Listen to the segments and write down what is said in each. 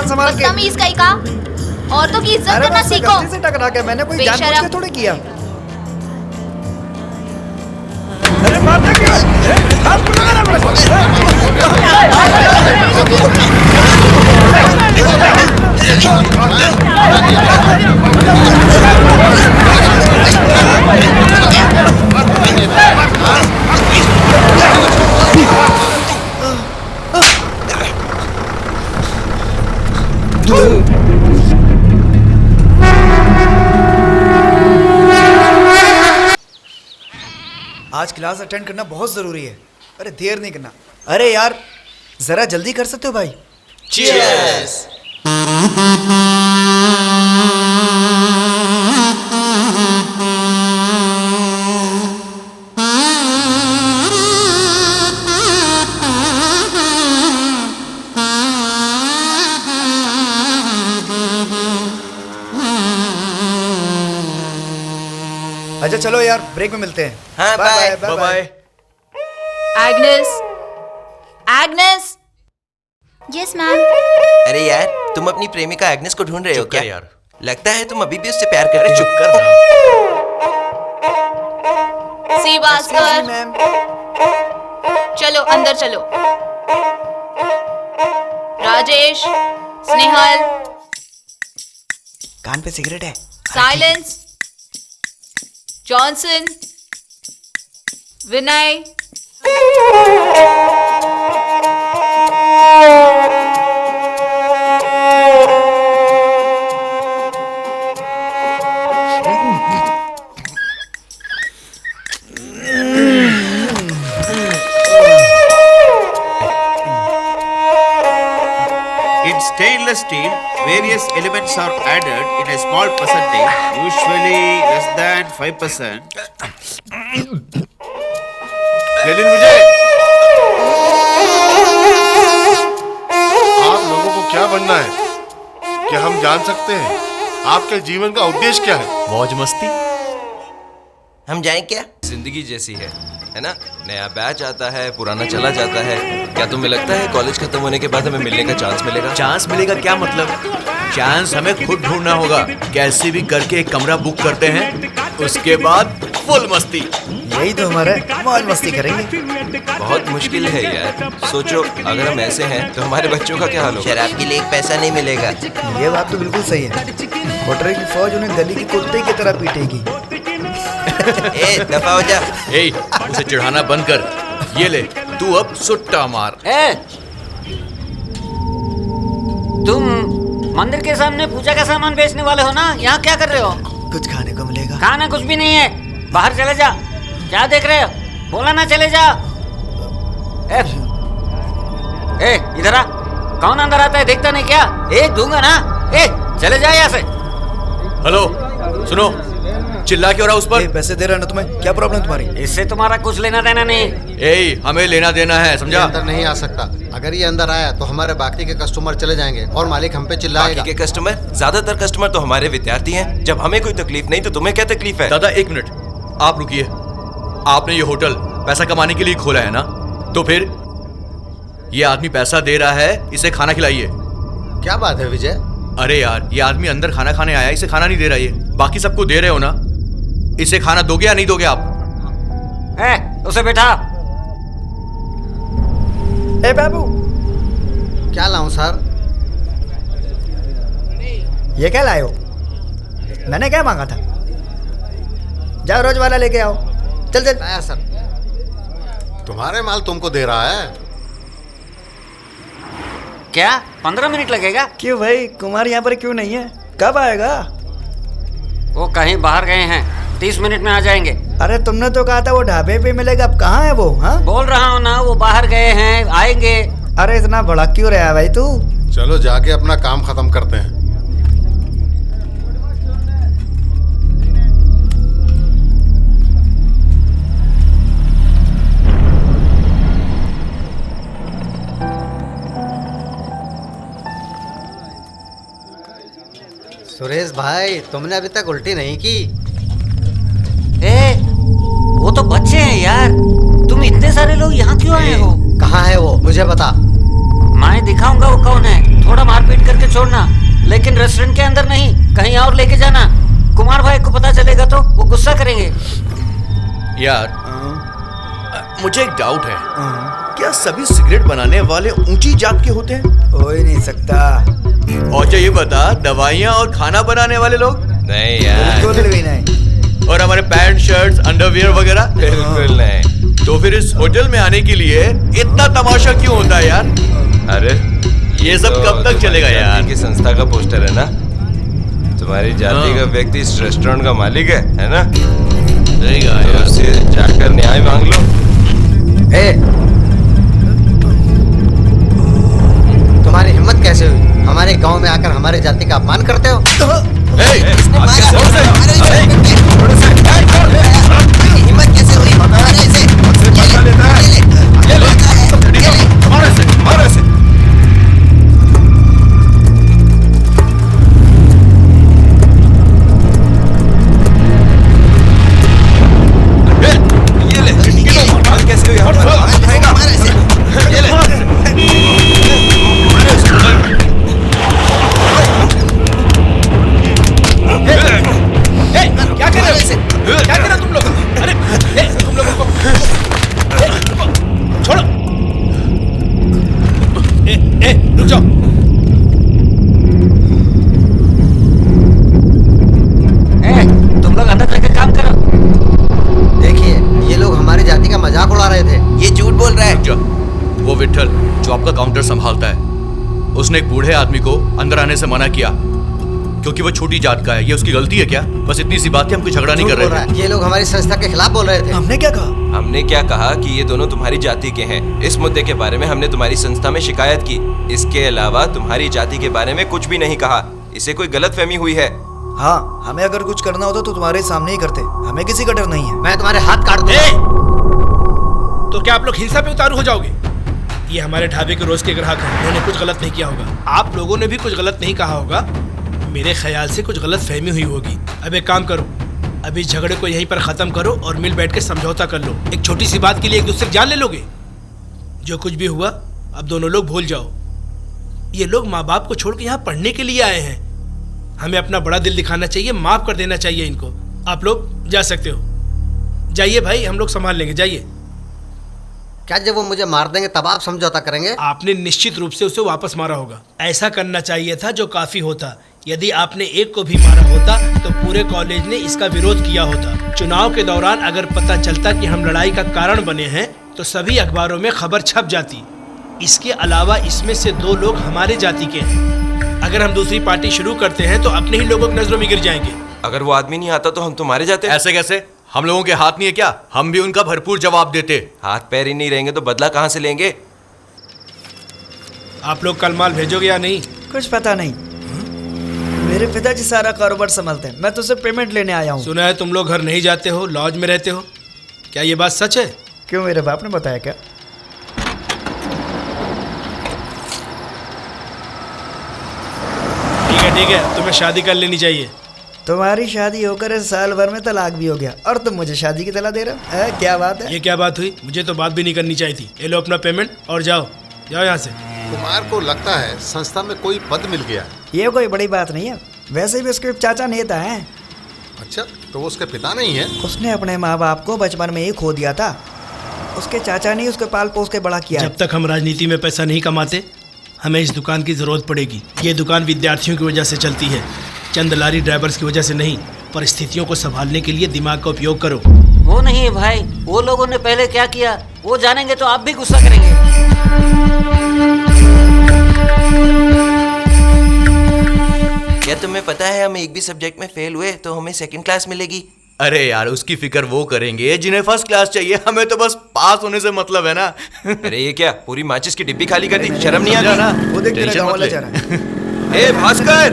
सामान संभाल के। बदतमीज कहीं का। औरतों की इज्जत करना सीखो। गलती से टकरा गया, मैंने कोई जानबूझ के थोड़ी किया। अरे मारना क्या? हाथ लगाना आज क्लास अटेंड करना बहुत जरूरी है। अरे देर नहीं करना। अरे यार जरा जल्दी कर सकते हो भाई? Cheers! अच्छा चलो यार ब्रेक में मिलते हैं। हाँ, bye bye bye. Agnes, Agnes. Yes ma'am. अरे यार तुम अपनी प्रेमिका एग्नेस को ढूंढ रहे हो क्या? यार लगता है तुम अभी भी उससे प्यार करते हो। चुप कर ना। सी भास्कर, मैम। चलो अंदर चलो। राजेश, स्नेहल, कान पे सिगरेट है। Silence, Johnson, Vinay, In stainless steel, various elements are added in a small percentage, usually less than 5%. लेकिन विजय, आप लोगों को क्या बनना है? क्या हम जान सकते हैं आपके जीवन का उद्देश्य क्या है? मौज मस्ती हम जाएं क्या? जिंदगी जैसी है ना? नया बैच आता है, पुराना चला जाता है। क्या तुम्हें लगता है कॉलेज खत्म होने के बाद हमें मिलने का चांस मिलेगा? चांस मिलेगा क्या मतलब? चांस हमें खुद ढूंढना होगा। कैसे भी करके एक कमरा बुक करते हैं, उसके बाद फुल मस्ती। यही तो हमारा मौज मस्ती करेंगे। बहुत मुश्किल है यार। सोचो अगर हम ऐसे हैं तो हमारे बच्चों का क्या हाल होगा? शराब के लिए एक पैसा नहीं मिलेगा। ये बात तो बिल्कुल सही है। कोटरे की फौज उन्हें गली की कुत्ते की तरह पीटेगी। ए दफा हो जा। ए, उसे चिढ़ाना बंद कर। ये ले, तू अब सुट्टा मार। तुम मंदिर के सामने पूजा का सामान बेचने वाले हो ना? यहाँ क्या कर रहे हो? कुछ खाने को मिलेगा? खाना कुछ भी नहीं है। बाहर चले जा। क्या देख रहे हो? बोला ना चले जा। इधर आ। कौन अंदर आता है देखता नहीं क्या? दूंगा ना। चले जा यहाँ से। हेलो सुनो, चिल्ला क्यों रहा उस पर? पैसे दे रहा ना तुम्हें, क्या प्रॉब्लम तुम्हारी? इससे तुम्हारा कुछ लेना देना नहीं। हमें लेना देना है, समझा? अंदर नहीं आ सकता। अगर ये अंदर आया तो हमारे बाकी के कस्टमर चले जाएंगे और मालिक हम पे चिल्लाएगा। बाकी के कस्टमर? ज्यादातर कस्टमर तो हमारे विद्यार्थी हैं। जब हमें कोई तकलीफ नहीं तो तुम्हें क्या तकलीफ है? दादा एक मिनट, आप रुकिए। आपने ये होटल पैसा कमाने के लिए खोला है ना? तो फिर ये आदमी पैसा दे रहा है, इसे खाना खिलाइए। क्या बात है विजय? अरे यार, ये आदमी अंदर खाना खाने आया, इसे खाना नहीं दे रहा। ये बाकी सबको दे रहे हो ना? इसे खाना दोगे या नहीं दोगे आप? उसे बैठा। बाबू क्या लाऊं सर? ये क्या लाए हो? मैंने क्या मांगा था? जाओ रोज वाला लेके आओ। चल चल। आया सर। तुम्हारे माल तुमको दे रहा है। क्या 15 मिनट लगेगा? क्यों भाई, कुमार यहाँ पर क्यों नहीं है? कब आएगा? वो कहीं बाहर गए हैं, 30 मिनट में आ जाएंगे। अरे तुमने तो कहा था वो ढाबे पे मिलेगा, अब कहाँ है वो? हाँ बोल रहा हूँ ना, वो बाहर गए हैं, आएंगे। अरे इतना बड़ा क्यों रहा है भाई तू? चलो जाके अपना काम खत्म करते हैं। सुरेश भाई, तुमने अभी तक उल्टी नहीं की? वो तो बच्चे हैं यार। तुम इतने सारे लोग यहाँ क्यों आए हो? कहाँ है वो, मुझे बता। मैं दिखाऊंगा वो कौन है। थोड़ा मारपीट करके छोड़ना, लेकिन रेस्टोरेंट के अंदर नहीं, कहीं और लेके जाना। कुमार भाई को पता चलेगा तो वो गुस्सा करेंगे। यार मुझे एक डाउट है, क्या सभी सिगरेट बनाने वाले ऊंची जात के होते हैं? हो ही नहीं सकता। और जो ये बता, दवाइयाँ और खाना बनाने वाले लोग? नहीं यार, बिल्कुल भी नहीं। और हमारे पैंट शर्ट्स अंडरवियर वगैरह? बिल्कुल नहीं। तो फिर इस होटल में आने के लिए इतना तमाशा क्यों होता है यार? अरे ये सब तो कब तक चलेगा तुम्हारी यार? जाति की संस्था का पोस्टर है ना, तुम्हारी जाति का व्यक्ति इस रेस्टोरेंट का मालिक है ना? सही कहा तो यार। उससे जाकर न्याय मांग लो। ए, तुम्हारी हिम्मत कैसे हुई हमारे गांव में आकर हमारे जाति का अपमान करते हो? हिम्मत कैसे हुई? तुम लोग अंदर जाके काम करो। देखिए, ये लोग हमारी जाति का मजाक उड़ा रहे थे। ये झूठ बोल रहा है। वो विठल जो आपका काउंटर संभालता है, उसने एक बूढ़े आदमी को अंदर आने से मना किया क्योंकि वो छोटी जात का है। ये उसकी गलती है क्या? बस इतनी सी बात है, हम कोई झगड़ा नहीं कर बोल रहा रहे है। ये लोग हमारी संस्था के खिलाफ बोल रहे थे। हमने क्या कहा? हमने क्या कहा कि ये दोनों तुम्हारी जाति के हैं। इस मुद्दे के बारे में हमने तुम्हारी संस्था में शिकायत की। इसके अलावा तुम्हारी जाति के बारे में कुछ भी नहीं कहा। इसे कोई गलतफहमी हुई है। हाँ, हमें अगर कुछ करना होता तो तुम्हारे सामने ही करते। हमें किसी का डर नहीं है। मैं तुम्हारे हाथ काट दूंगा। तो क्या आप लोग हिंसा पे उतारू हो जाओगे? ये हमारे ढाबे के रोज के ग्राहक हैं, उन्होंने कुछ गलत नहीं किया होगा। आप लोगों ने भी कुछ गलत नहीं कहा होगा। मेरे ख्याल से कुछ गलत फहमी हुई होगी। अब एक काम करो, अभी इस झगड़े को यहीं पर खत्म करो और मिल बैठ के समझौता कर लो। एक छोटी सी बात के लिए एक दूसरे की जान ले लोगे? जो कुछ भी हुआ अब दोनों लोग भूल जाओ। ये लोग माँ बाप को छोड़ के यहाँ पढ़ने के लिए आए हैं। हमें अपना बड़ा दिल दिखाना चाहिए, माफ कर देना चाहिए इनको। आप लोग जा सकते हो, जाइए भाई, हम लोग संभाल लेंगे, जाइए। क्या जब वो मुझे मार देंगे तब आप समझौता करेंगे? आपने निश्चित रूप से उसे वापस मारा होगा। ऐसा करना चाहिए था जो काफी होता। यदि आपने एक को भी मारा होता तो पूरे कॉलेज ने इसका विरोध किया होता। चुनाव के दौरान अगर पता चलता कि हम लड़ाई का कारण बने हैं तो सभी अखबारों में खबर छप जाती। इसके अलावा इसमें से 2 लोग हमारे जाति के हैं। अगर हम दूसरी पार्टी शुरू करते हैं तो अपने ही लोगों की नजरों में गिर जाएंगे। अगर वो आदमी नहीं आता तो हम तुम्हारे जाते। ऐसे कैसे? हम लोगों के हाथ नहीं है क्या? हम भी उनका भरपूर जवाब देते। हाथ पैर ही नहीं रहेंगे तो बदला कहाँ से लेंगे? आप लोग कल माल भेजोगे या नहीं? कुछ पता नहीं। मेरे पिताजी सारा कारोबार संभालते हैं। मैं तुझसे पेमेंट लेने आया हूँ। सुना है तुम लोग घर नहीं जाते हो, लॉज में रहते हो। क्या ये बात सच है? क्यों, मेरे बाप ने बताया क्या? ठीक है, तुम्हें शादी कर लेनी चाहिए। तुम्हारी शादी होकर इस साल भर में तलाक भी हो गया और तुम मुझे शादी की तला दे रहे हो? क्या बात है? ये क्या बात हुई? मुझे तो बात भी नहीं करनी चाहिए थी। ये लो अपना पेमेंट और जाओ यहाँ से। कुमार को लगता है संस्था में कोई पद मिल गया। ये कोई बड़ी बात नहीं है। वैसे भी उसके चाचा नेता हैं। अच्छा, तो वो उसके पिता नहीं है? उसने अपने माँ बाप को बचपन में ही खो दिया था। उसके चाचा ने उसको पाल पोस के बड़ा किया। जब तक हम राजनीति में पैसा नहीं कमाते हमें इस दुकान की जरूरत पड़ेगी। ये दुकान विद्यार्थियों की वजह से चलती है, चंद लारी ड्राइवर्स की वजह से नहीं। परिस्थितियों को संभालने के लिए दिमाग का उपयोग करो। वो नहीं है भाई, वो लोगों ने पहले क्या किया वो जानेंगे तो आप भी गुस्सा करेंगे। क्या तुम्हें पता है हम एक भी सब्जेक्ट में फेल हुए तो हमें 2nd क्लास मिलेगी? अरे यार, उसकी फिक्र वो करेंगे जिन्हें 1st क्लास चाहिए। हमें तो बस पास होने से मतलब है ना। अरे ये क्या, पूरी माचिस की डिब्बी खाली कर दी? शर्म नहीं आती? ना वो देख तेरा टेंशन गाँव मत वाला ले। जा रहा है। ए भास्कर,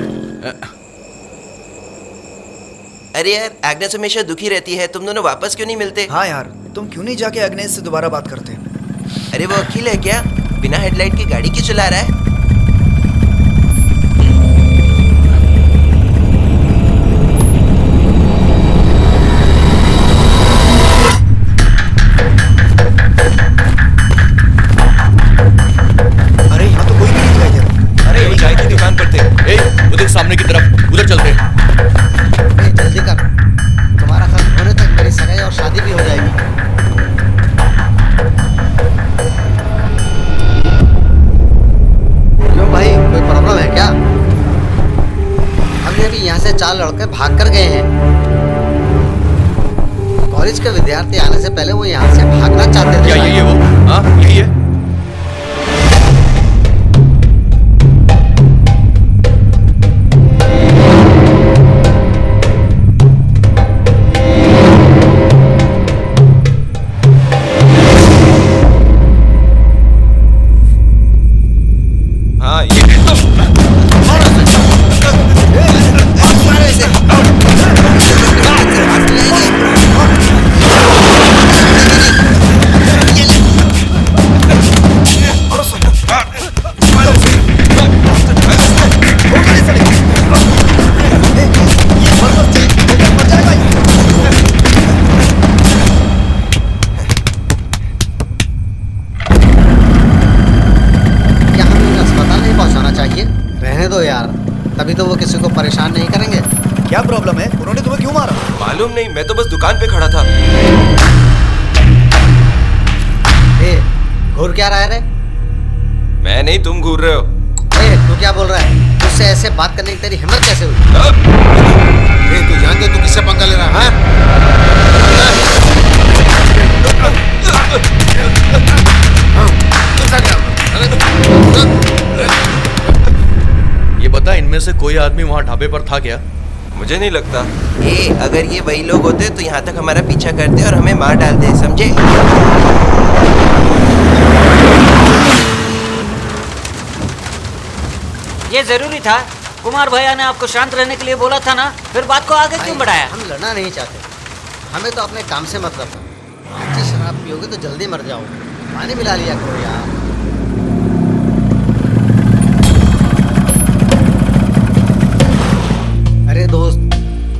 अरे यार, एग्नेस हमेशा दुखी रहती है, तुम दोनों वापस क्यों नहीं मिलते? हाँ यार, तुम क्यों नहीं जाके अग्नेश से दोबारा बात करते? अरे वो अखिल है क्या? बिना हेडलाइट की गाड़ी क्यों चला रहा है? अरे यहाँ तो कोई भी नहीं दिखाई दे रहा। अरे कहीं भाग कर गए हैं। कॉलेज के विद्यार्थी आने से पहले वो यहाँ से भागना चाहते थे। क्या ये वो? हाँ, यही है। हाँ ये क्या हमें उन्हें अस्पताल नहीं पहुँचाना चाहिए? रहने दो यार, तभी तो वो किसी को परेशान नहीं करेंगे। क्या प्रॉब्लम है? उन्होंने तुम्हें क्यों मारा? मालूम नहीं, मैं तो बस दुकान पे खड़ा था। ए, घूर क्या रहा है रे? मैं नहीं, तुम घूर रहे हो। ए, तू क्या बोल रहा है? तुझसे ऐसे बात करने की तेरी हिम्मत कैसे हुई? ए, तू जानते तू किससे पंगा ले रहा है? ये बता, इनमें से कोई आदमी वहाँ ढाबे पर था क्या? मुझे नहीं लगता। अगर ये वही लोग होते तो यहाँ तक हमारा पीछा करते और हमें मार डालते, समझे? ये जरूरी था। कुमार भैया ने आपको शांत रहने के लिए बोला था ना, फिर बात को आगे क्यों बढ़ाया? हम लड़ना नहीं चाहते, हमें तो अपने काम से मतलब था। अच्छी शराब पियोगे तो जल्दी मर जाओगे। पानी मिला लिया करो यार। अरे दोस्त,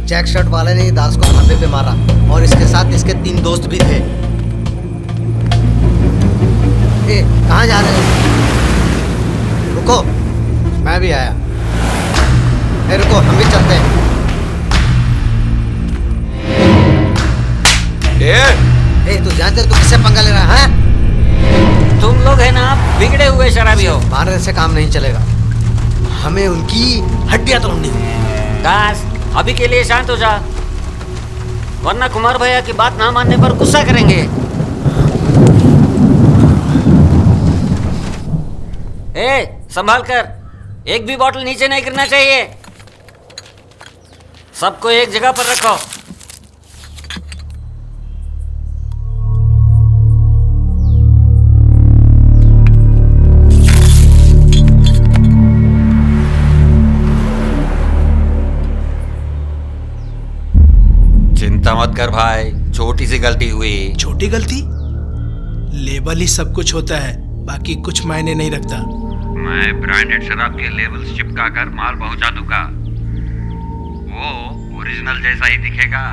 चेक शर्ट वाले ने दास को ढाबे पे मारा और इसके साथ इसके 3 दोस्त भी थे। ए, कहाँ जा रहे हो? रुको, मैं भी आया। ए, रुको, हम भी चलते हैं। ए, तू जानते तू किससे पंगा ले रहा है? तुम लोग है ना बिगड़े हुए शराबी हो। मारने से काम नहीं चलेगा, हमें उनकी हड्डियां तोड़नी है। दास, अभी के लिए शांत हो जा, वरना कुमार भैया की बात ना मानने पर गुस्सा करेंगे। ए, संभाल कर, एक भी बोतल नीचे नहीं गिरना चाहिए। सबको एक जगह पर रखो। चिंता मत कर भाई, छोटी सी गलती हुई। छोटी गलती? लेबल ही सब कुछ होता है, बाकी कुछ मायने नहीं रखता। मैं ब्रांडेड शराब के लेबल्स चिपका कर माल पहुंचा दूंगा। वो ओरिजिनल जैसा ही दिखेगा।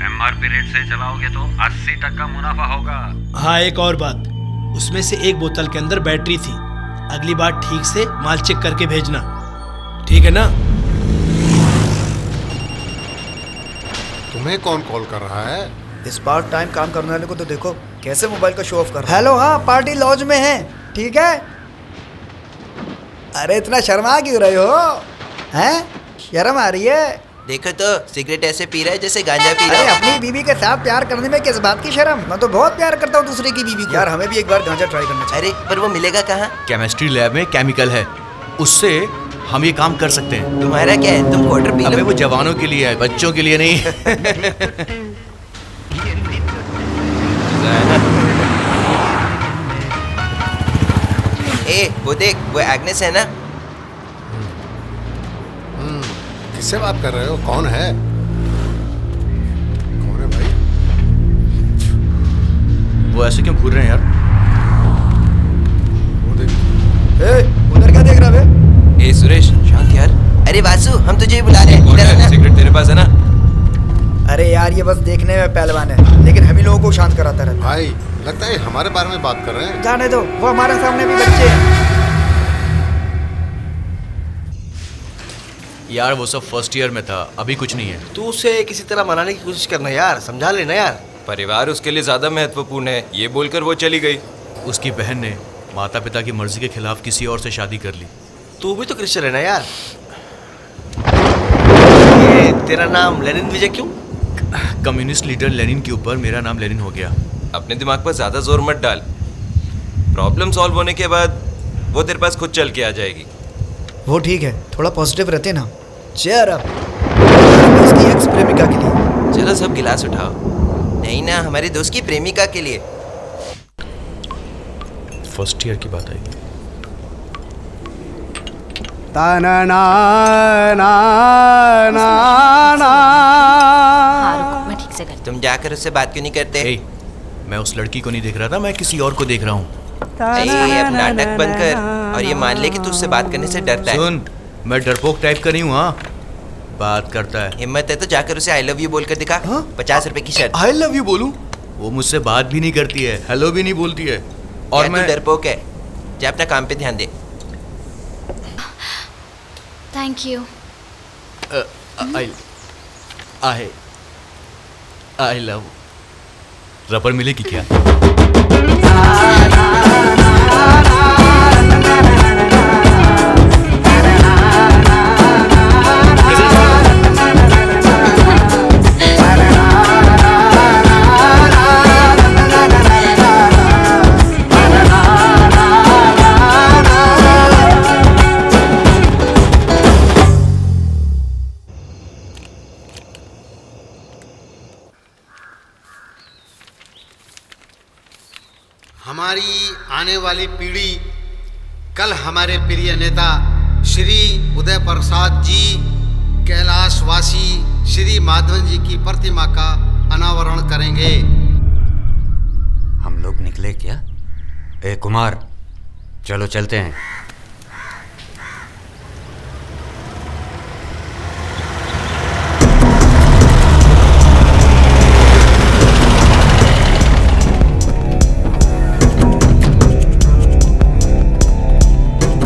एमआरपी रेट से चलाओगे तो 80% मुनाफा होगा। हाँ, एक और बात, उसमें से एक बोतल के अंदर बैटरी थी। अगली बार ठीक से माल चेक करके भेजना, ठीक है ना? तुम्हें कौन कॉल कर रहा है? इस पार्ट टाइम काम करने वाले को तो देखो कैसे मोबाइल का शो ऑफ कर रहा है। हेलो, हाँ, पार्टी लॉज में है, ठीक है? अरे इतना शर्मा क्यों रहे हो? हैं? शर्म आ रही है? देखो तो सिगरेट ऐसे पी रहा है जैसे गांजा पी रहा अरे है। अपनी बीवी के साथ प्यार करने में किस बात की शर्म? मैं तो बहुत प्यार करता हूँ दूसरे की बीवी को। यार हमें भी एक बार गांजा ट्राई करना चाहिए। अरे पर वो मिलेगा कहाँ? केमिस्ट्री लैब में केमिकल है, उससे हम ये काम कर सकते हैं। तुम्हारा क्या है, तुम क्वार्टर पी अबे लो। वो जवानों के लिए है, बच्चों के लिए नहीं। वो देख, वो एग्नेस है ना? किससे बात कर रहे हो? कौन है? कौन है भाई? वो ऐसे क्यों घूर रहे हैं यार? वो देख। उधर क्या देख रहा है? सुरेश, शांत यार। अरे वासु, हम तुझे ही बुला रहे हैं। कौन इधर है? आना। सिगरेट तेरे पास है ना? अरे यार ये बस देखने में पहलवान है, लेकिन हम ही लोगों को शांत कराता रहता है। भाई लगता है हमारे बारे में बात कर रहे हैं। जाने दो, वो हमारे सामने भी बच्चे हैं। यार वो सब फर्स्ट ईयर में था, अभी कुछ नहीं है। तू उसे किसी तरह मनाने की कोशिश करना यार, समझा लेना यार। परिवार उसके लिए ज्यादा महत्वपूर्ण है, ये बोलकर वो चली गई। उसकी बहन ने माता पिता की मर्जी के खिलाफ किसी और से शादी कर ली। तू भी तो क्रिश्चियन है ना यार। तेरा नाम लेनिन विजय क्यों? कम्युनिस्ट लीडर लेनिन के ऊपर मेरा नाम लेनिन हो गया। अपने दिमाग पर ज्यादा जोर मत डाल। प्रॉब्लम सॉल्व होने के बाद वो तेरे पास खुद चल के आ जाएगी। वो ठीक है, थोड़ा पॉजिटिव रहते ना। Cheer up. इसकी एक्स प्रेमिका के लिए। चलो सब गिलास उठाओ। नहीं ना, हमारे दोस्त की प्रेमिका के लिए। फर्स्ट ईयर की बात आएगी। हाँ, मैं ठीक से करती तुम जाकर उससे बात क्यों नहीं करते? ए, मैं उस लड़की को नहीं देख रहा था, मैं किसी और को देख रहा हूँ। अब नाटक बंद कर और ये मान ले कि तू उससे बात करने से डरता है। सुन, मैं डरपोक टाइप का नहीं हूँ। हाँ, बात करता है। हिम्मत है तो जाकर उसे आई लव यू बोलकर दिखा। 50 रुपए की शर्त। आई लव यू बोलूं? वो मुझसे बात भी नहीं करती है, हेलो भी नहीं बोलती है। और मैं डरपोक है। जा अपना काम पे ध्यान दे। Thank you. I love. Rubber मिलेगी क्या? हमारी आने वाली पीढ़ी कल हमारे प्रिय नेता श्री उदय प्रसाद जी कैलाशवासी श्री माधवन जी की प्रतिमा का अनावरण करेंगे। हम लोग निकले क्या? ए कुमार, चलो चलते हैं।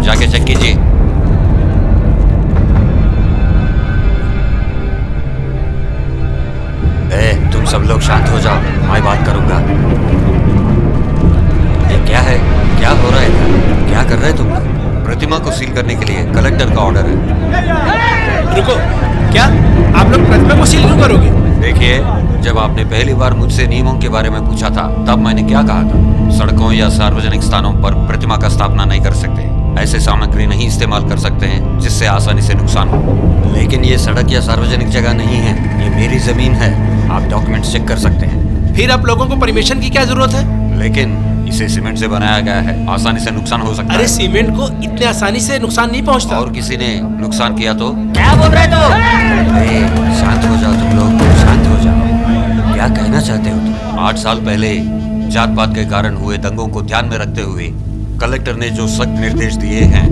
जाके चेक कीजिए। तुम सब लोग शांत हो जाओ, मैं बात करूंगा। ये क्या है? क्या हो रहा है? क्या कर रहे तुम? प्रतिमा को सील करने के लिए कलेक्टर का ऑर्डर है। रुको, क्या आप लोग प्रतिमा को सील क्यों करोगे? देखिए, जब आपने पहली बार मुझसे नियमों के बारे में पूछा था, तब मैंने क्या कहा था? सड़कों या सार्वजनिक स्थानों पर प्रतिमा का स्थापना नहीं कर सकते। ऐसे सामग्री नहीं इस्तेमाल कर सकते हैं जिससे आसानी से नुकसान हो। लेकिन ये सड़क या सार्वजनिक जगह नहीं है, ये मेरी जमीन है। आप डॉक्यूमेंट्स चेक कर सकते हैं। फिर आप लोगों को परमिशन की क्या जरूरत है? लेकिन इसे सीमेंट से बनाया गया है, आसानी से नुकसान हो सकता है। अरे सीमेंट को इतने आसानी से नुकसान नहीं पहुंचता। और किसी ने नुकसान किया तो? क्या बोल रहे तो? शांत हो जाओ तुम लोग, शांत हो जाओ। क्या कहना चाहते हो तुम? 8 साल पहले जात पात के कारण हुए दंगों को ध्यान में रखते हुए कलेक्टर ने जो सख्त निर्देश दिए हैं,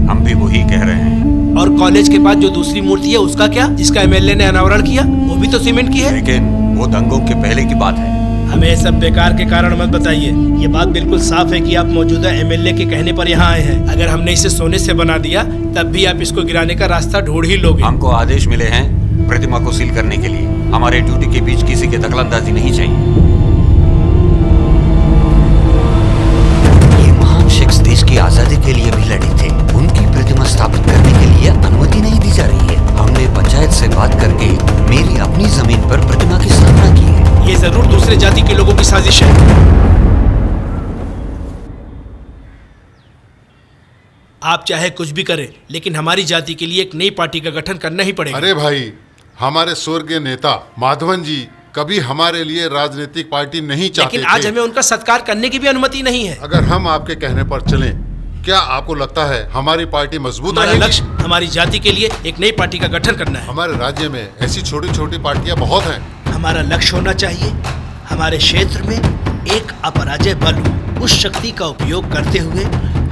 हम भी वही कह रहे हैं। और कॉलेज के पास जो दूसरी मूर्ति है उसका क्या, जिसका एमएलए ने अनावरण किया, वो भी तो सीमेंट की है। लेकिन वो दंगों के पहले की बात है। हमें सब बेकार के कारण मत बताइए। ये बात बिल्कुल साफ है कि आप मौजूदा एमएलए के कहने पर यहाँ आए हैं। अगर हमने इसे सोने से बना दिया तब भी आप इसको गिराने का रास्ता ढूंढ ही लोगे। हमको आदेश मिले हैं प्रतिमा को सील करने के लिए। हमारे ड्यूटी के बीच किसी की दखलंदाजी नहीं चाहिए। शख्स देश की आजादी के लिए भी लड़े थे, उनकी प्रतिमा स्थापित करने के लिए अनुमति नहीं दी जा रही है। हमने पंचायत से बात करके मेरी अपनी जमीन पर प्रतिमा की स्थापना की है। ये जरूर दूसरे जाति के लोगों की साजिश है। आप चाहे कुछ भी करें, लेकिन हमारी जाति के लिए एक नई पार्टी का गठन करना ही पड़ेगा। अरे भाई, हमारे स्वर्गीय नेता माधवन जी कभी हमारे लिए राजनीतिक पार्टी नहीं चाहते लेकिन आज हमें उनका सत्कार करने की भी अनुमति नहीं है। अगर हम आपके कहने पर चलें, क्या आपको लगता है हमारी पार्टी मजबूत हमारा रहेगी? लक्ष्य हमारी जाति के लिए एक नई पार्टी का गठन करना है। हमारे राज्य में ऐसी छोटी छोटी पार्टियां बहुत हैं। हमारा लक्ष्य होना चाहिए हमारे क्षेत्र में एक अपराजय बल हो। उस शक्ति का उपयोग करते हुए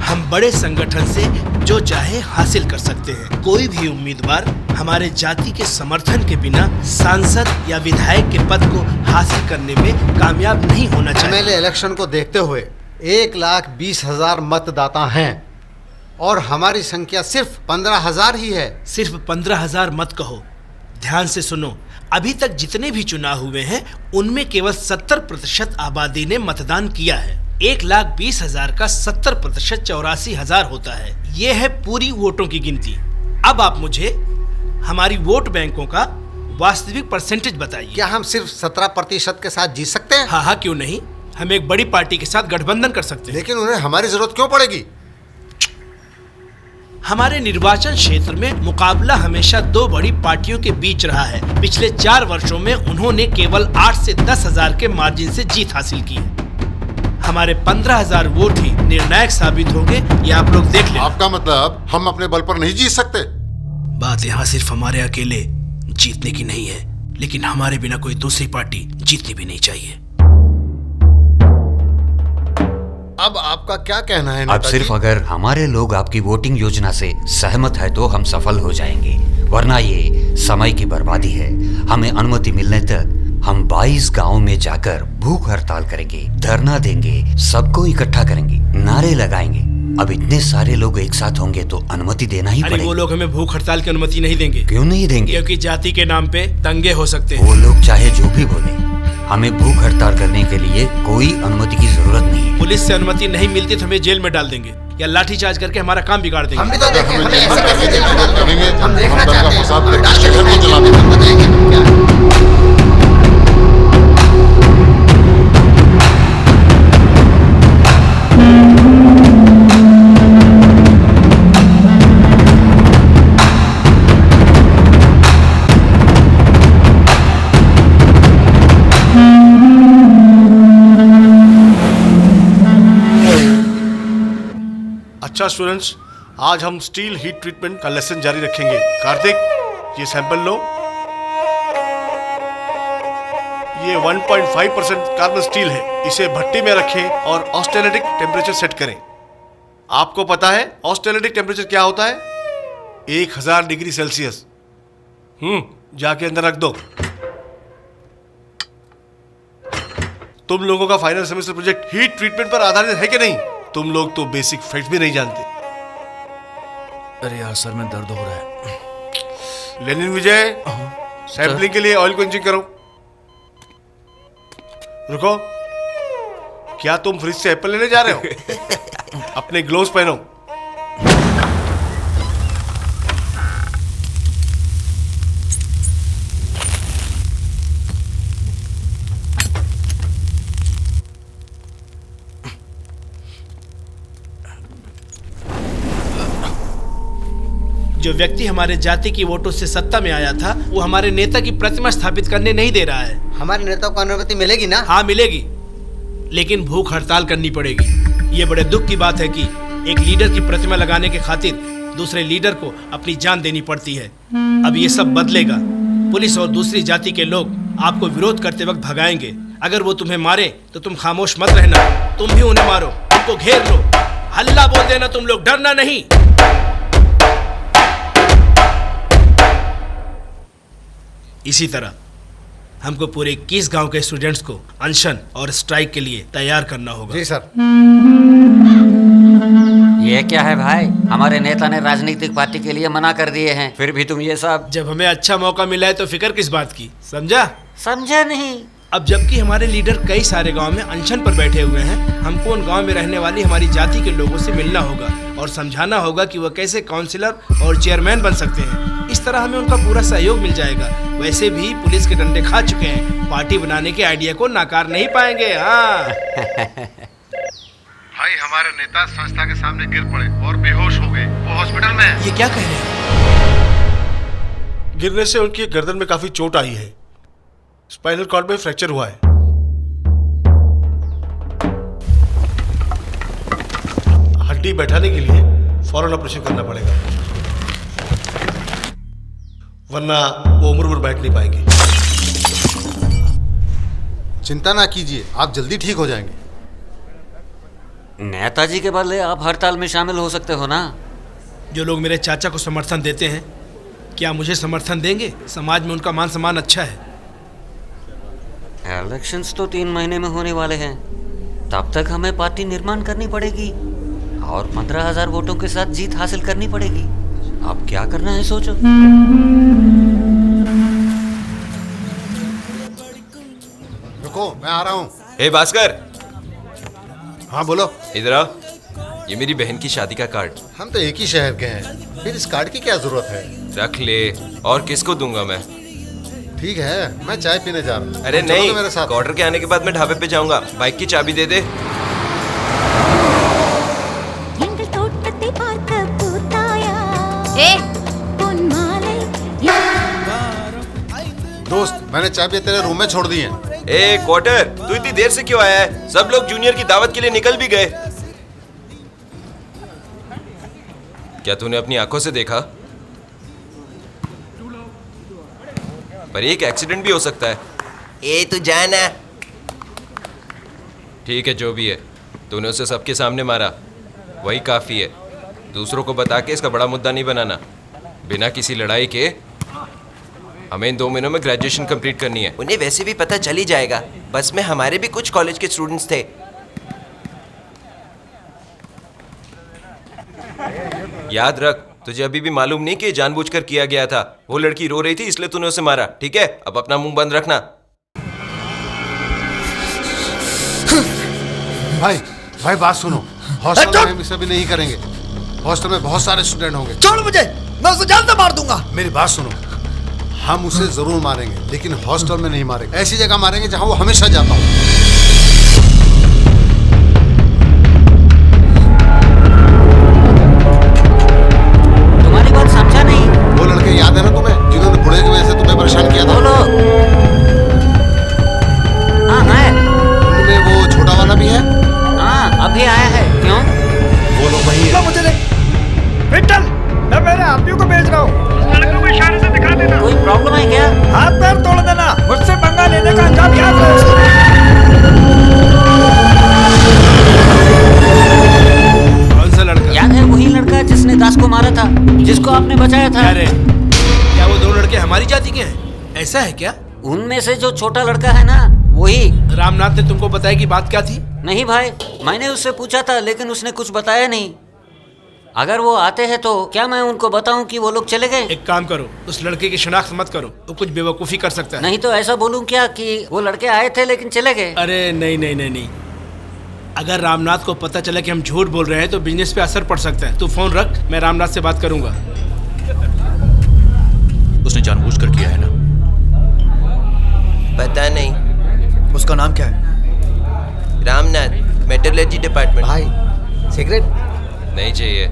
हम बड़े संगठन से जो चाहे हासिल कर सकते हैं। कोई भी उम्मीदवार हमारे जाति के समर्थन के बिना सांसद या विधायक के पद को हासिल करने में कामयाब नहीं होना चाहिए। एमएलए इलेक्शन को देखते हुए 1,20,000 मतदाता हैं और हमारी संख्या सिर्फ 15,000 ही है। सिर्फ 15,000 मत कहो, ध्यान से सुनो। अभी तक जितने भी चुनाव हुए हैं उनमें केवल 70% आबादी ने मतदान किया है। 1,20,000 का 70% 84,000 होता है। ये है पूरी वोटों की गिनती। अब आप मुझे हमारी वोट बैंकों का वास्तविक परसेंटेज बताइए। क्या हम सिर्फ 17% के साथ जीत सकते हैं? हाँ, क्यों नहीं। हम एक बड़ी पार्टी के साथ गठबंधन कर सकते हैं। लेकिन उन्हें हमारी जरूरत क्यों पड़ेगी? हमारे निर्वाचन क्षेत्र में मुकाबला हमेशा दो बड़ी पार्टियों के बीच रहा है। पिछले 4 वर्षों में उन्होंने केवल 8 से 10,000 के मार्जिन से जीत हासिल की है। हमारे 15,000 वोट ही निर्णायक साबित होंगे, ये आप लोग देख लें। आपका मतलब हम अपने बल पर नहीं जीत सकते? बात यहाँ सिर्फ हमारे अकेले जीतने की नहीं है, लेकिन हमारे बिना कोई दूसरी पार्टी जीतनी भी नहीं चाहिए। अब आपका क्या कहना है? अब सिर्फ अगर हमारे लोग आपकी वोटिंग योजना से सहमत है तो हम सफल हो जाएंगे, वरना ये समय की बर्बादी है। हमें अनुमति मिलने तक हम 22 गांवों में जाकर भूख हड़ताल करेंगे, धरना देंगे, सबको इकट्ठा करेंगे, नारे लगाएंगे। अब इतने सारे लोग एक साथ होंगे तो अनुमति देना ही पड़ेगा। वो लोग हमें भूख हड़ताल की अनुमति नहीं देंगे। क्यों नहीं देंगे? क्योंकि जाति के नाम पे दंगे हो सकते हैं। वो लोग चाहे जो भी बोले, हमें भूख हड़ताल करने के लिए कोई अनुमति की जरूरत नहीं है। पुलिस से अनुमति नहीं मिलती तो हमें जेल में डाल देंगे या लाठीचार्ज करके हमारा काम बिगाड़ देंगे। हम भी तो देखें, हमें ऐसा कैसे करेंगे? हम देखना हम दंगा चाहते हैं। फसाद करके राष्ट्रीय शहर को को जला देंगे। बताएंगे हम क्या। अच्छा स्टूडेंट्स, आज हम स्टील हीट ट्रीटमेंट का लेसन जारी रखेंगे। कार्तिक, ये सैंपल लो। ये 1.5% कार्बन स्टील है। इसे भट्टी में रखें और ऑस्टेनेटिक टेम्परेचर सेट करें। आपको पता है ऑस्टेनेटिक टेम्परेचर क्या होता है? 1000 डिग्री सेल्सियस। जाके अंदर रख दो। तुम लोगों का final semester project heat treatment पर आधारित है कि नहीं? तुम लोग तो बेसिक फैक्ट भी नहीं जानते। अरे यार सर में दर्द हो रहा है। लेनिन विजय, सैंपलिंग के लिए ऑयल को इंजेक्ट करो। रुको, क्या तुम फ्रिज से एप्पल लेने जा रहे हो? अपने ग्लोव्स पहनो। जो व्यक्ति हमारे जाति की वोटों से सत्ता में आया था, वो हमारे नेता की प्रतिमा स्थापित करने नहीं दे रहा है। हमारे नेता को अनुमति मिलेगी ना? हाँ मिलेगी, लेकिन भूख हड़ताल करनी पड़ेगी। ये बड़े दुख की बात है कि एक लीडर की प्रतिमा लगाने के खातिर दूसरे लीडर को अपनी जान देनी पड़ती है। अब ये सब बदलेगा। पुलिस और दूसरी जाति के लोग आपको विरोध करते वक्त भगाएंगे। अगर वो तुम्हें मारे तो तुम खामोश मत रहना, तुम भी उन्हें मारो, उनको घेर लो, हल्ला बोल देना, तुम लोग डरना नहीं। इसी तरह हमको पूरे 21 गांव के स्टूडेंट्स को अनशन और स्ट्राइक के लिए तैयार करना होगा। जी सर। ये क्या है भाई? हमारे नेता ने राजनीतिक पार्टी के लिए मना कर दिए हैं, फिर भी तुम ये सब। जब हमें अच्छा मौका मिला है तो फिक्र किस बात की, समझा? समझा नहीं। अब जबकि हमारे लीडर कई सारे गांव में अनशन पर बैठे हुए हैं, हमको उन गांव में रहने वाली हमारी जाति के लोगों से मिलना होगा और समझाना होगा कि वह कैसे काउंसिलर और चेयरमैन बन सकते हैं। इस तरह हमें उनका पूरा सहयोग मिल जाएगा। वैसे भी पुलिस के डंडे खा चुके हैं, पार्टी बनाने के आइडिया को नाकार नहीं पाएंगे। हाँ भाई, हमारे नेता संस्था के सामने गिर पड़े और बेहोश हो गए। वो हॉस्पिटल में है। ये क्या कह रहे हैं? गिरने से उनकी गर्दन में काफी चोट आई है। स्पाइनल कॉर्ड में फ्रैक्चर हुआ है। हड्डी बैठाने के लिए फौरन ऑपरेशन करना पड़ेगा, वरना वो उम्र भर बैठ नहीं पाएंगे। चिंता ना कीजिए, आप जल्दी ठीक हो जाएंगे। नेताजी के बदले आप हड़ताल में शामिल हो सकते हो ना? जो लोग मेरे चाचा को समर्थन देते हैं, क्या मुझे समर्थन देंगे? समाज में उनका मान सम्मान अच्छा है। इलेक्शंस तो 3 महीने में होने वाले हैं, तब तक हमें पार्टी निर्माण करनी पड़ेगी और 15,000 वोटों के साथ जीत हासिल करनी पड़ेगी। अब क्या करना है सोचो। रुको, मैं आ रहा हूँ। हे भास्कर, हाँ बोलो। इधर आओ। ये मेरी बहन की शादी का कार्ड। हम तो एक ही शहर के हैं, फिर इस कार्ड की क्या जरूरत है? रख ले, और किसको दूंगा मैं? ठीक है, मैं चाय पीने जा रहा हूँ। अरे चलोगे नहीं, मेरे साथ? ऑर्डर के आने के बाद मैं ढाबे पे जाऊंगा। बाइक की चाबी दे दे। ए दोस्त, मैंने चाबी तेरे रूम में छोड़ दी है। ए क्वार्टर, तू इतनी देर से क्यों आया है? सब लोग जूनियर की दावत के लिए निकल भी गए। क्या तूने अपनी आंखों से देखा? पर एक एक्सीडेंट भी हो सकता है। ए तू जाना। ठीक है, जो भी है, तूने उसे सबके सामने मारा, वही काफी है। दूसरों को बता के इसका बड़ा मुद्दा नहीं बनाना। बिना किसी लड़ाई के हमें इन 2 महीनों में ग्रेजुएशन कंप्लीट करनी है। उन्हें वैसे भी पता चल ही जाएगा। बस में हमारे भी कुछ कॉलेज के स्टूडेंट्स थे। याद रख, तुझे अभी भी मालूम नहीं कि जानबूझकर किया गया था। वो लड़की रो रही थी इसलिए तूने उसे मारा, ठीक है? अब अपना मुंह बंद रखना। भाई बात सुनो, हॉस्टल में हम इसे भी नहीं करेंगे। हॉस्टल में बहुत सारे स्टूडेंट होंगे। छोड़ मुझे, मैं उसे जान से मार दूंगा। मेरी बात सुनो, हम उसे जरूर मारेंगे, लेकिन हॉस्टल में नहीं मारेंगे। ऐसी जगह मारेंगे जहां वो हमेशा जाता हो। तुम्हारी बात समझा नहीं। वो लड़के याद है ना तुम्हें, जिन्होंने बूढ़े की वजह से तुम्हें परेशान किया था? बोलो। हाँ है। उनमें वो छोटा वाला भी है? हाँ, अभी आया है। क्यों? वो लोग वही है। मुझे देख, विट्ठल, मैं मेरे आदमियों को भेज रहा हूँ। लड़कों को इशारे से दिखा देना। कोई प्रॉब्लम है क्या? हाथ पैर तोड़ देना। मुझसे पंगा लेने का अंजाम याद रहे। कौन सा लड़का? याद है वही लड़का जिसने दास को मारा था, जिसको आपने बचाया था? अरे क्या वो 2 लड़के हमारी जाति के हैं? ऐसा है क्या? उनमें से जो छोटा लड़का है ना, वही। रामनाथ ने तुमको बताया कि बात क्या थी? नहीं भाई, मैंने उससे पूछा था लेकिन उसने कुछ बताया नहीं। अगर वो आते हैं तो क्या मैं उनको बताऊं कि वो लोग चले गए? एक काम करो, उस लड़के की शनाख्त मत करो, वो कुछ बेवकूफी कर सकता है। नहीं तो ऐसा बोलूं क्या कि वो लड़के आए थे लेकिन चले गए? अरे नहीं नहीं नहीं नहीं, अगर रामनाथ को पता चला कि हम झूठ बोल रहे हैं तो बिजनेस पे असर पड़ सकता है। तू फोन रख, मैं रामनाथ से बात करूंगा। उसने जानबूझकर किया है ना? पता नहीं। उसका नाम क्या है? Ramnath, metallurgy department. भाई सिगरेट नहीं चाहिए।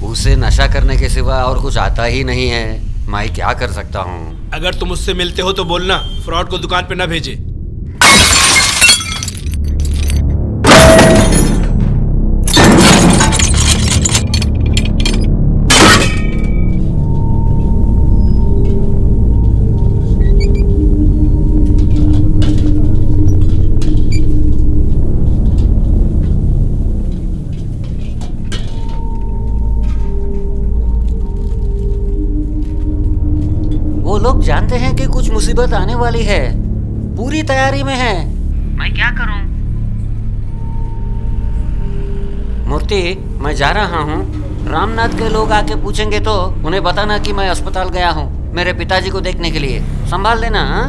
उसे नशा करने के सिवा और कुछ आता ही नहीं है। मैं क्या कर सकता हूँ? अगर तुम उससे मिलते हो तो बोलना, फ्रॉड को दुकान पे ना भेजे। वो लोग जानते हैं कि कुछ मुसीबत आने वाली है, पूरी तैयारी में है। मैं क्या करूं? मूर्ति, मैं जा रहा हूं। रामनाथ के लोग आके पूछेंगे तो उन्हें बताना कि मैं अस्पताल गया हूं मेरे पिताजी को देखने के लिए। संभाल लेना। हाँ?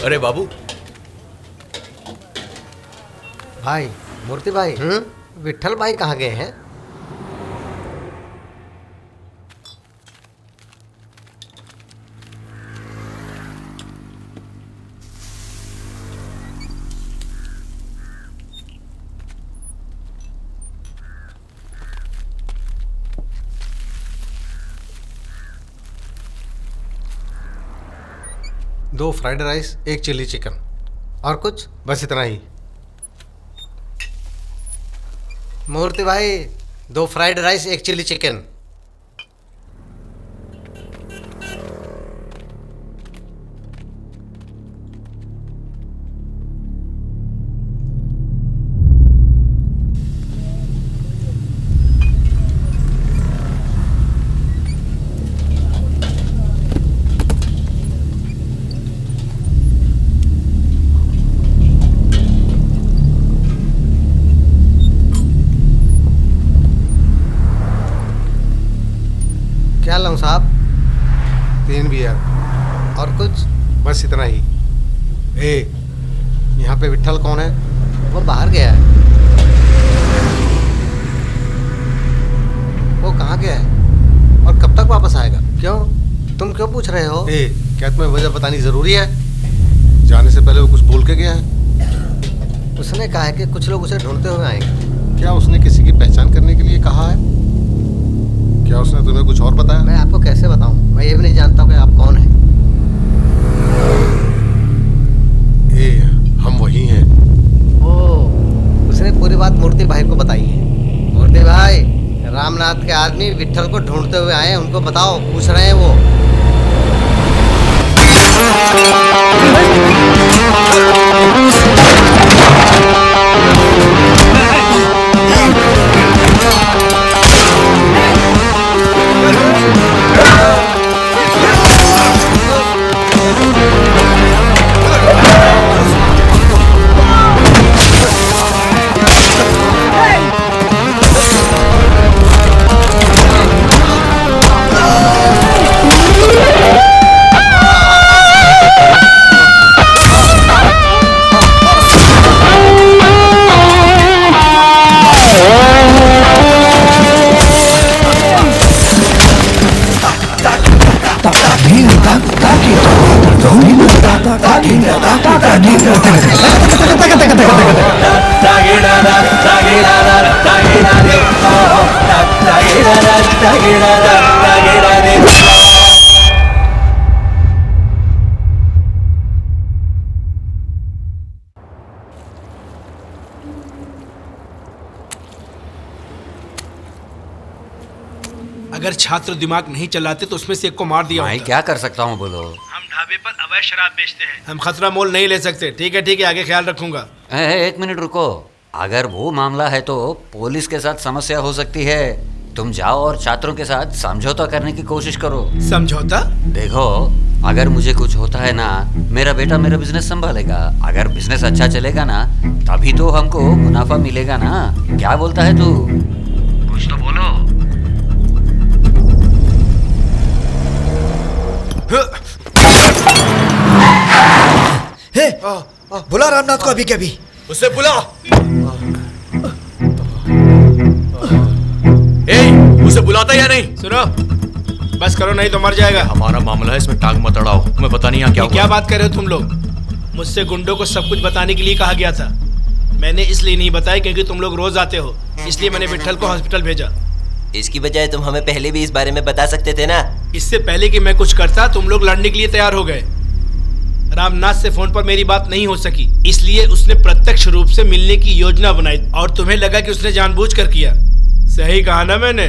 अरे बाबू। भाई, मूर्ति भाई, विट्ठल भाई कहाँ गए हैं? दो फ्राइड राइस, एक चिल्ली चिकन। और कुछ? बस इतना ही। मूर्ति भाई, 2 फ्राइड राइस, 1 चिल्ली चिकन। क्या लाऊं साहब? 3 बियर और कुछ? बस इतना ही। यहाँ पे विट्ठल कौन है? वो बाहर गया है। वो कहाँ गया है और कब तक वापस आएगा? क्यों, तुम क्यों पूछ रहे हो? क्या तुम्हें वजह बतानी जरूरी है? जाने से पहले वो कुछ बोल के गया है। उसने कहा है कि कुछ लोग उसे ढूंढते हुए आएंगे। क्या उसने किसी की पहचान करने के लिए कहा है? क्या उसने तुम्हें कुछ और बताया? मैं आपको कैसे बताऊं? मैं ये भी नहीं जानता कि आप कौन हैं। हम वही हैं। ओ, उसने पूरी बात मूर्ति भाई को बताई है। मूर्ति भाई, रामनाथ के आदमी विट्ठल को ढूंढते हुए आए हैं, उनको बताओ, पूछ रहे हैं वो। अगर छात्र दिमाग नहीं चलाते तो उसमें से एक को मार दिया मैं होता। क्या कर सकता हूँ बोलो? हम ढाबे पर अवैध शराब बेचते हैं, हम खतरा मोल नहीं ले सकते। ठीक है, आगे ख्याल रखूंगा। 1 मिनट रुको। अगर वो मामला है तो पुलिस के साथ समस्या हो सकती है। तुम जाओ और छात्रों के साथ समझौता करने की कोशिश करो। समझौता? देखो, अगर मुझे कुछ होता है ना, मेरा बेटा मेरा बिजनेस संभालेगा। अगर बिजनेस अच्छा चलेगा ना, तभी तो हमको मुनाफा मिलेगा ना। क्या बोलता है तू? कुछ तो बोलो। बुला रामनाथ को अभी के अभी। उसे बुला। उसे बुलाता या नहीं? सुनो, बस करो नहीं तो मर जाएगा। हमारा मामला है, इसमें टांग मत अड़ाओ। तुम्हें पता नहीं यहाँ क्या बात कर रहे हो तुम लोग? मुझसे गुंडों को सब कुछ बताने के लिए कहा गया था। मैंने इसलिए नहीं बताया क्योंकि तुम लोग रोज आते हो, इसलिए मैंने विट्ठल को हॉस्पिटल भेजा। इसकी बजाय तुम हमें पहले भी इस बारे में बता सकते थे ना। इससे पहले कि मैं कुछ करता, तुम लोग लड़ने के लिए तैयार हो गए। रामनाथ से फोन पर मेरी बात नहीं हो सकी, इसलिए उसने प्रत्यक्ष रूप से मिलने की योजना बनाई और तुम्हें लगा कि उसने जानबूझकर किया। सही कहा ना मैंने?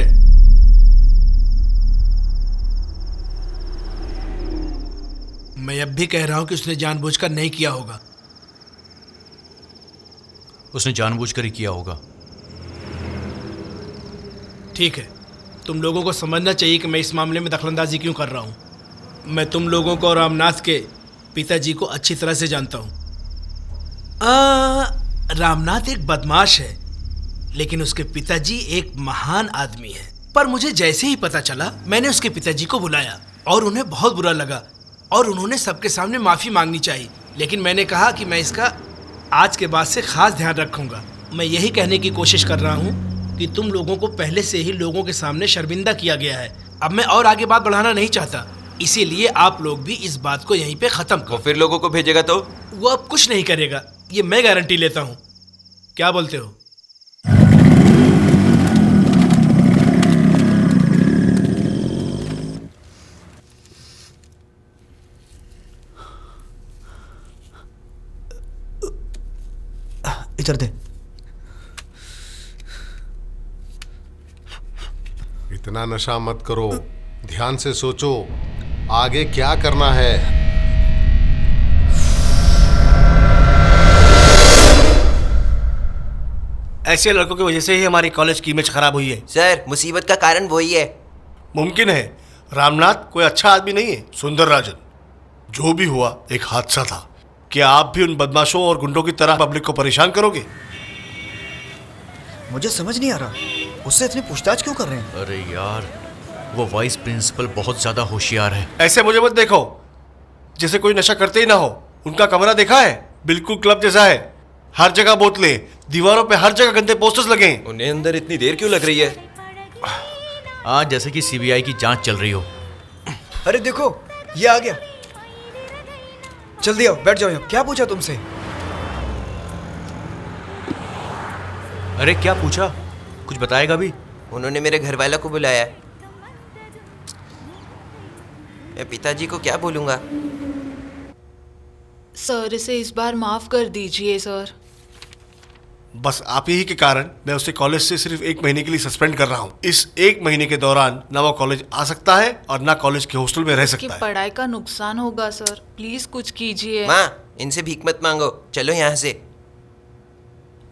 मैं अब भी कह रहा हूं कि उसने जानबूझकर नहीं किया होगा। उसने जानबूझकर ही किया होगा। ठीक है, तुम लोगों को समझना चाहिए कि मैं इस मामले में दखलंदाजी क्यों कर रहा हूं। मैं तुम लोगों को और रामनाथ के पिताजी को अच्छी तरह से जानता हूं। रामनाथ एक बदमाश है, लेकिन उसके पिताजी एक महान आदमी है। पर मुझे जैसे ही पता चला, मैंने उसके पिताजी को बुलाया और उन्हें बहुत बुरा लगा और उन्होंने सबके सामने माफी मांगनी चाहिए। लेकिन मैंने कहा कि मैं इसका आज के बाद से खास ध्यान रखूंगा। मैं यही कहने की कोशिश कर रहा हूं कि तुम लोगों को पहले से ही लोगों के सामने शर्मिंदा किया गया है। अब मैं और आगे बात बढ़ाना नहीं चाहता, इसीलिए आप लोग भी इस बात को यहीं पे खत्म करो। फिर लोगों को भेजेगा तो? वो अब कुछ नहीं करेगा, ये मैं गारंटी लेता हूं। क्या बोलते हो? इधर दे। इतना नशा मत करो, ध्यान से सोचो आगे क्या करना है। ऐसे लड़कों की वजह से ही हमारी कॉलेज की इमेज खराब हुई है। सर, मुसीबत का कारण वही है। मुमकिन है रामनाथ कोई अच्छा आदमी नहीं है। सुंदर राजन, जो भी हुआ एक हादसा था। क्या आप भी उन बदमाशों और गुंडों की तरह पब्लिक को परेशान करोगे? मुझे समझ नहीं आ रहा, उससे इतनी पूछताछ क्यों कर रहे हैं? अरे यार, वो वाइस प्रिंसिपल बहुत ज्यादा होशियार है। ऐसे मुझे मत देखो जैसे कोई नशा करते ही ना हो। उनका कमरा देखा है? बिल्कुल क्लब जैसा है। हर जगह बोतलें, दीवारों पे हर जगह गंदे पोस्टर्स लगे हैं। उन्हें अंदर इतनी देर क्यों लग रही है? हाँ, जैसे कि सीबीआई की जांच चल रही हो। अरे देखो, ये आ गया। जल्दी आओ, बैठ जाओ यहाँ। क्या पूछा तुमसे? अरे क्या पूछा? कुछ बताएगा भी? उन्होंने मेरे घर वालों को बुलाया। मैं पिताजी को क्या बोलूंगा? सर, इसे इस बार माफ कर दीजिए सर। बस आप ही के कारण मैं उसे कॉलेज से सिर्फ 1 महीने के लिए सस्पेंड कर रहा हूँ। इस 1 महीने के दौरान ना वो कॉलेज आ सकता है और ना कॉलेज के हॉस्टल में रह सकता है। पढ़ाई का नुकसान होगा सर, प्लीज कुछ कीजिए। माँ, इनसे भीख मत मांगो, चलो यहाँ से।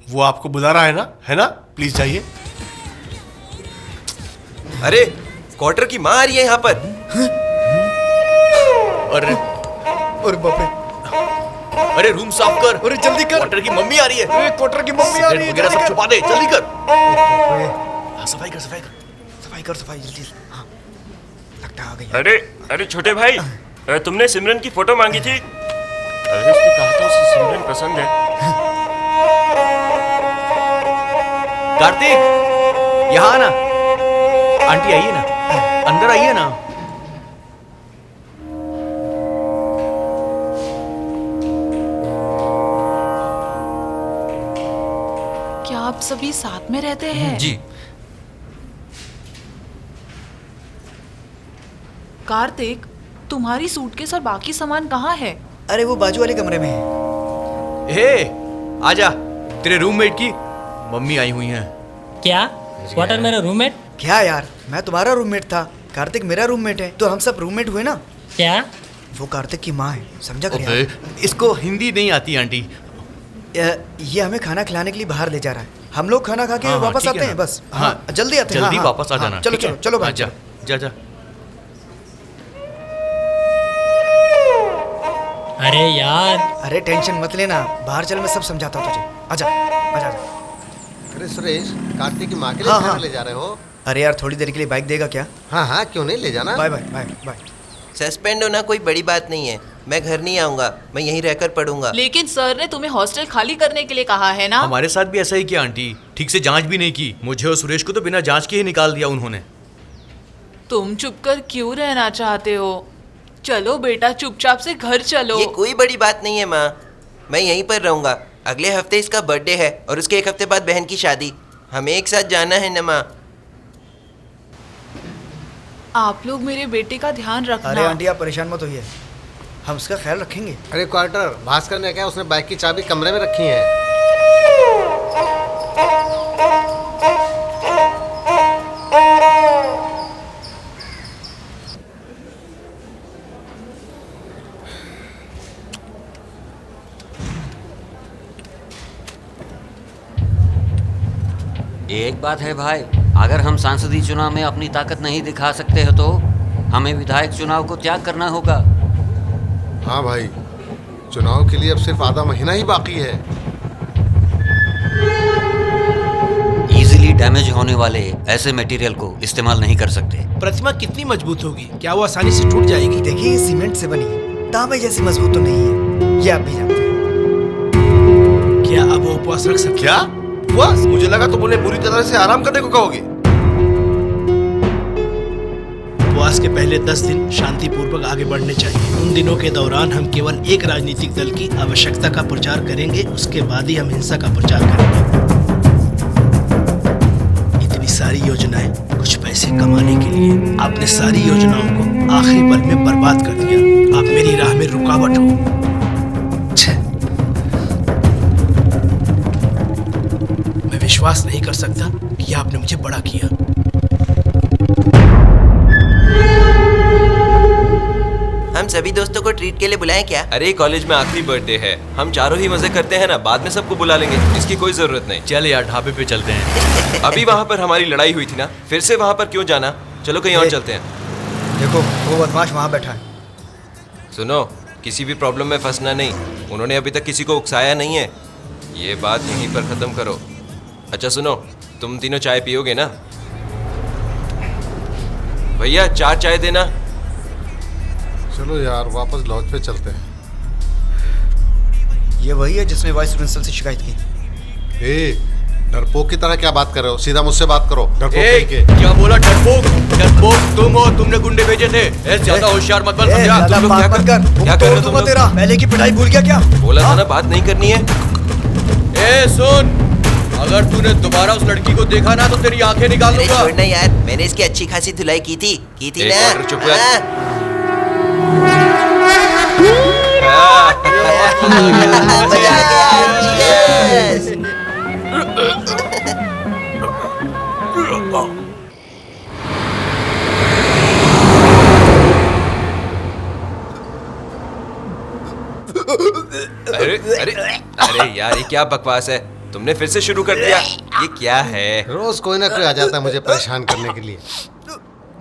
वो आपको बुला रहा है ना? प्लीज जाइए। अरे, क्वार्टर की माँ आ रही है यहाँ पर। अरे बाप रे, अरे रूम साफ कर। अरे जल्दी कर, क्वार्टर की मम्मी आ रही है। अरे क्वार्टर की मम्मी आ रही है, वगैरह सब छुपा दे, जल्दी कर। हाँ, सफाई कर जल्दी। हाँ, लगता आ गई। अरे छोटे भाई, तुमने सिमरन की फोटो मांगी थी। अरे उसने कहा था उसे सिमरन पसंद है। कार्तिक, यहाँ आना। आंटी आइए ना, अंदर आइए ना। क्या आप सभी साथ में रहते हैं? जी। कार्तिक, तुम्हारी सूटकेस और बाकी सामान कहाँ है? अरे वो बाजू वाले कमरे में है। हे, आजा। तेरे रूममेट की मम्मी आई हुई हैं। क्या? क्वार्टर मेरा रूममेट? क्या यार, मैं तुम्हारा रूममेट था, कार्तिक मेरा रूममेट है, तो हम सब रूममेट हुए ना। क्या? वो कार्तिक की माँ है, समझा कर यार। इसको हिंदी नहीं आती आंटी। ये हमें खाना खिलाने के लिए बाहर ले जा रहा है। हम लोग खाना खा के हाँ, वापस ठीक है आते हैं ना। बस। हाँ, जल्दी आते हैं। जल्दी हाँ, वापस आ हाँ, जाना। चलो ठीक है? चलो चलो भाई, जा जा जा। अरे यार, अरे टेंशन मत लेना, बाहर चल, मैं सब समझाता हूँ तुझे। आजा आजा आजा। अरे सुरेश, कार्तिक की माँ के लिए हाँ, खाना हाँ। ले जा रहे हो? अरे यार, थोड़ी देर के लिए बाइक देगा क्या? हाँ, क्यों नहीं, ले जाना। Bye bye bye bye. Suspend होना कोई बड़ी बात नहीं है। मैं घर नहीं आऊंगा, मैं यहीं रहकर पढ़ूंगा। लेकिन सर ने तुम्हें हॉस्टल खाली करने के लिए कहा है ना? हमारे साथ भी ऐसा ही किया आंटी। ठीक से जांच भी नहीं की। मुझे और सुरेश को तो बिना जांच के ही निकाल दिया उन्होंने। तुम चुपकर क्यों रहना चाहते हो? चलो बेटा, चुपचाप से घर चलो। ये कोई बड़ी बात नहीं है माँ, मैं यहीं पर रहूंगा। अगले हफ्ते इसका बर्थडे है और उसके 1 हफ्ते बाद बहन की शादी। हमें एक साथ जाना है ना माँ। आप लोग मेरे बेटे का ध्यान रखना। अरे आंटी, आप परेशान मत होइए, हम उसका ख्याल रखेंगे। अरे क्वार्टर, भास्कर ने क्या, उसने बाइक की चाबी कमरे में रखी है। एक बात है भाई, अगर हम सांसदीय चुनाव में अपनी ताकत नहीं दिखा सकते हो तो हमें विधायक चुनाव को त्याग करना होगा। हाँ भाई, चुनाव के लिए अब सिर्फ आधा महीना ही बाकी है। इजीली डैमेज होने वाले ऐसे मटेरियल को इस्तेमाल नहीं कर सकते। प्रतिमा कितनी मजबूत होगी? क्या वो आसानी से टूट जाएगी? देखिए, ये सीमेंट से बनी है, तांबे जैसी मजबूत तो नहीं है, ये आप भी जानते हैं। क्या अब वो उपवास रख सकते? क्या उपवास? मुझे लगा तुम उन्हें पूरी तरह से आराम करने को कहोगे। उपवास के पहले 10 दिन शांतिपूर्वक आगे बढ़ने चाहिए। उन दिनों के दौरान हम केवल एक राजनीतिक दल की आवश्यकता का प्रचार करेंगे, उसके बाद ही हम हिंसा का प्रचार करेंगे। इतनी सारी योजनाएं कुछ पैसे कमाने के लिए, आपने सारी योजनाओं को आखिरी पल में बर्बाद कर दिया। आप मेरी राह में रुकावट हो। मैं विश्वास नहीं कर सकता कि आपने मुझे बड़ा किया। हम सभी दोस्तों को ट्रीट के लिए बुलाएं क्या? अरे कॉलेज में आखिरी बर्थडे है, हम चारों ही मजे करते हैं ना, बाद में सबको बुला लेंगे, इसकी कोई जरूरत नहीं। चल यार, ढाबे पे चलते हैं। अभी वहाँ पर हमारी लड़ाई हुई थी ना, फिर से वहाँ पर क्यों जाना? चलो कहीं और चलते हैं। देखो, वो बदमाश वहाँ बैठा है। सुनो, किसी भी प्रॉब्लम में फंसना नहीं। उन्होंने अभी तक किसी को उकसाया नहीं है, ये बात यहीं पर खत्म करो। अच्छा सुनो, तुम तीनों चाय पियोगे ना? भैया 4 चाय देना। चलो यार वापस लॉज पे चलते हैं। ये वही है जिसने वाइस प्रिंसिपल से शिकायत की। ए, डरपोक की तरह क्या बात कर रहे हो? सीधा मुझसे बात करो। डरपोक ए, कहीं के। क्या बोला डरपोक? डरपोक तुम हो, तुमने गुंडे भेजे थे। ज्यादा होशियार मत बन, समझा? तुम लोग क्या कर क्या कर रहे हो तुम लोग? तेरा पहले की पिटाई भूल गया क्या? बोला था ना बात नहीं करनी है। ए सुन, अगर तूने दोबारा उस लड़की को देखा ना तो तेरी आंखें निकाल अरे दूंगा। छोड़ना यार, मैंने इसकी अच्छी खासी धुलाई की थी एक ना। क्वार्टर चुप कर। मजा आ गया। Cheers! अरे अरे अरे यार, ये क्या बकवास है? तुमने फिर से शुरू कर दिया। ये क्या है? रोज कोई ना कोई आ जाता है मुझे परेशान करने के लिए।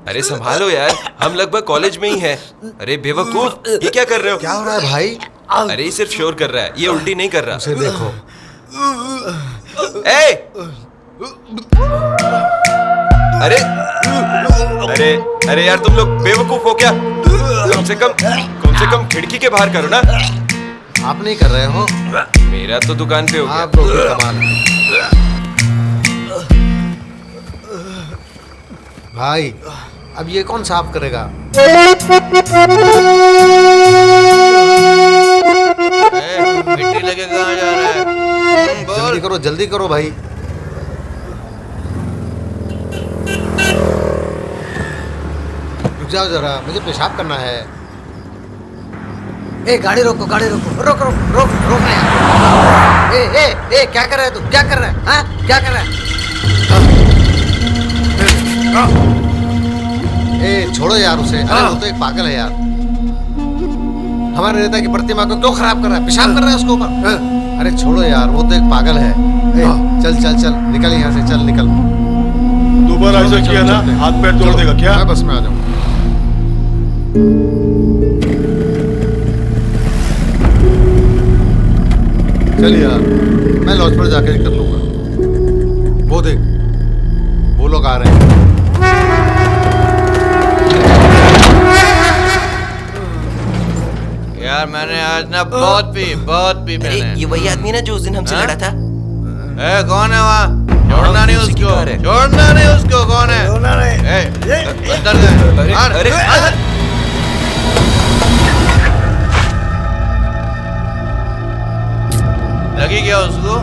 अरे संभालो यार, हम लगभग कॉलेज में ही हैं। अरे बेवकूफ, ये क्या कर रहे हो? क्या हो रहा है भाई? अरे ये सिर्फ शोर कर रहा है, ये उल्टी नहीं कर रहा। उसे देखो। ए! अरे अरे अरे यार, तुम लोग बेवकूफ हो क्या? कम से कम खिड़की के बाहर करो ना। आप नहीं कर रहे हो? मेरा तो दुकान पे हो गया। आप लोग कमाल है। भाई अब ये कौन साफ करेगा? मिट्टी लगे कहाँ जा रहा है? जल्दी करो भाई। रुक जाओ जरा, मुझे पेशाब करना है। ए गाड़ी रोको, रोक ना यार। ए क्या कर रहा है तू? क्या कर रहा है? हाँ क्या कर रहा है? ए छोड़ो यार उसे। अरे वो तो एक पागल है यार। हमारे नेता की प्रतिमा को क्यों खराब कर रहा है? पेशाब कर रहा है उसके ऊपर। अरे छोड़ो यार, वो तो एक पागल है। चल निकल यहाँ से, चल निकल। दोबारा ऐसा किया ना हाथ पैर तोड़ देगा क्या? मैं बस में आ जाऊँ। चल यार, मैं लॉज पर जाकर कर लूंगा। वो देख, वो लोग आ रहे हैं। यार मैंने आज ना बहुत पी अरे मैंने। ये वही आदमी ना जो उस दिन हमसे लड़ा था। ए कौन है वहाँ? छोड़ना नहीं उसको, छोड़ना नहीं उसको। कौन है? अंदर गए। अरे लगी क्या उसको?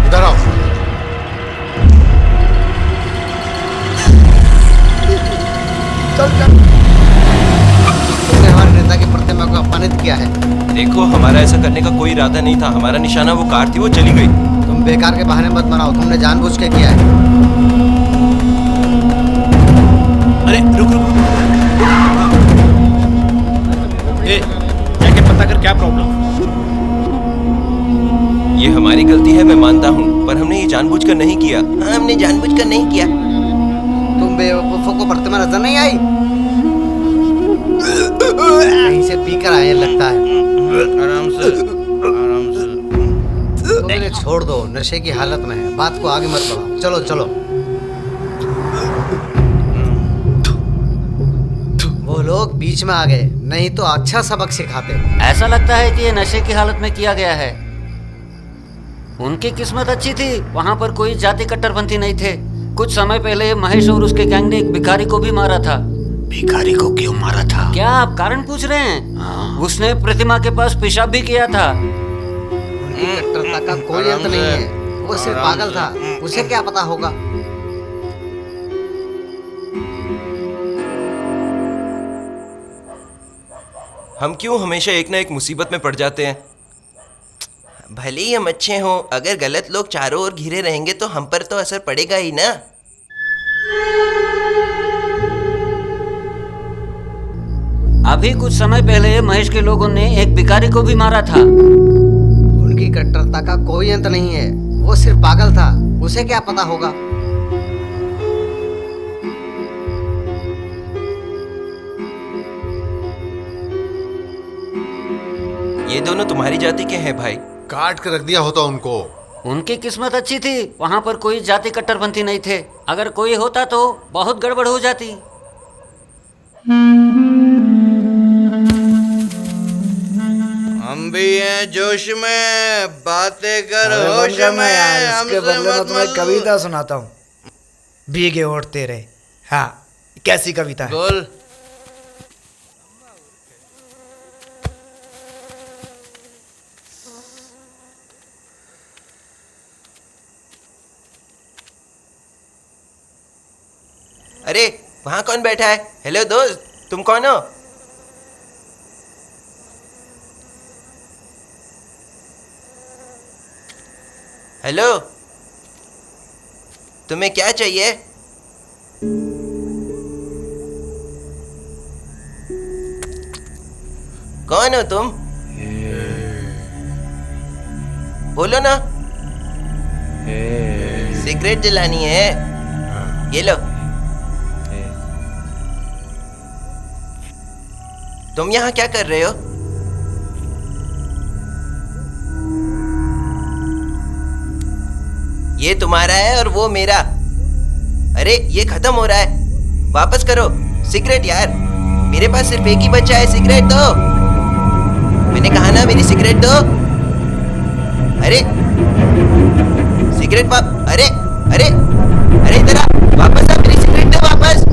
इधर आओ। तुमने हमारे नेता की प्रतिमा को अपमानित किया है। देखो, हमारा ऐसा करने का कोई इरादा नहीं था। हमारा निशाना वो कार थी, वो चली गई। तुम बेकार के बहाने मत बनाओ, तुमने जानबूझ के किया है। अरे रुक। ए, जाके पता कर क्या प्रॉब्लम। ये हमारी गलती है, मैं मानता हूँ, पर हमने ये जानबूझकर नहीं किया। हमने जानबूझकर नहीं किया। तुम बेवकूफों को प्रतिमा नजर नहीं आई? कहीं से पीकर आए लगता है। आराम से। तुम इन्हें छोड़ दो, नशे की हालत में है। बात को आगे मत बढ़ाओ। चलो। वो लोग बीच में आ गए, नहीं तो अच्छा सबक सिखाते। ऐसा लगता है कि ये नशे की हालत में किया गया है। उनकी किस्मत अच्छी थी, वहाँ पर कोई जाति कट्टरपंथी नहीं थे। कुछ समय पहले महेश और उसके गैंग ने एक भिखारी को भी मारा था। भिखारी को क्यों मारा था? क्या आप कारण पूछ रहे हैं? उसने प्रतिमा के पास पेशाब भी किया था। उनकी कट्टरता का कोई अंत नहीं है। वो सिर्फ पागल था, उसे क्या पता होगा। हम क्यों हमेशा एक ना एक मुसीबत में पड़ जाते हैं? भले ही हम अच्छे हों, अगर गलत लोग चारों ओर घिरे रहेंगे तो हम पर तो असर पड़ेगा ही ना। अभी कुछ समय पहले महेश के लोगों ने एक भिखारी को भी मारा था। उनकी कट्टरता का कोई अंत नहीं है। वो सिर्फ पागल था, उसे क्या पता होगा। ये दोनों तुम्हारी जाति के हैं भाई। काट के रख दिया होता उनको। उनकी किस्मत अच्छी थी, वहां पर कोई जाति कट्टरपंथी नहीं थे। अगर कोई होता तो बहुत गड़बड़ हो जाती। हम भी हैं जोश में, बातें कर अरे होश बंद करना यार, में, इसके हमसे बदले में मत तुम्हें मल। कविता सुनाता हूँ। भीगे होठ तेरे। हाँ, कैसी कविता है? बोल। अरे वहाँ कौन बैठा है? हेलो दोस्त, तुम कौन हो? हेलो, तुम्हें क्या चाहिए? कौन हो तुम? बोलो ना। सिगरेट जलानी है? ये लो। तुम यहाँ क्या कर रहे हो? ये तुम्हारा है और वो मेरा। अरे ये खत्म हो रहा है, वापस करो सिगरेट यार। मेरे पास सिर्फ एक ही बचा है, सिगरेट दो। मैंने कहा ना मेरी सिगरेट दो। अरे सिगरेट अरे अरे अरे इधर आ, वापस आ, मेरी सिगरेट दो वापस।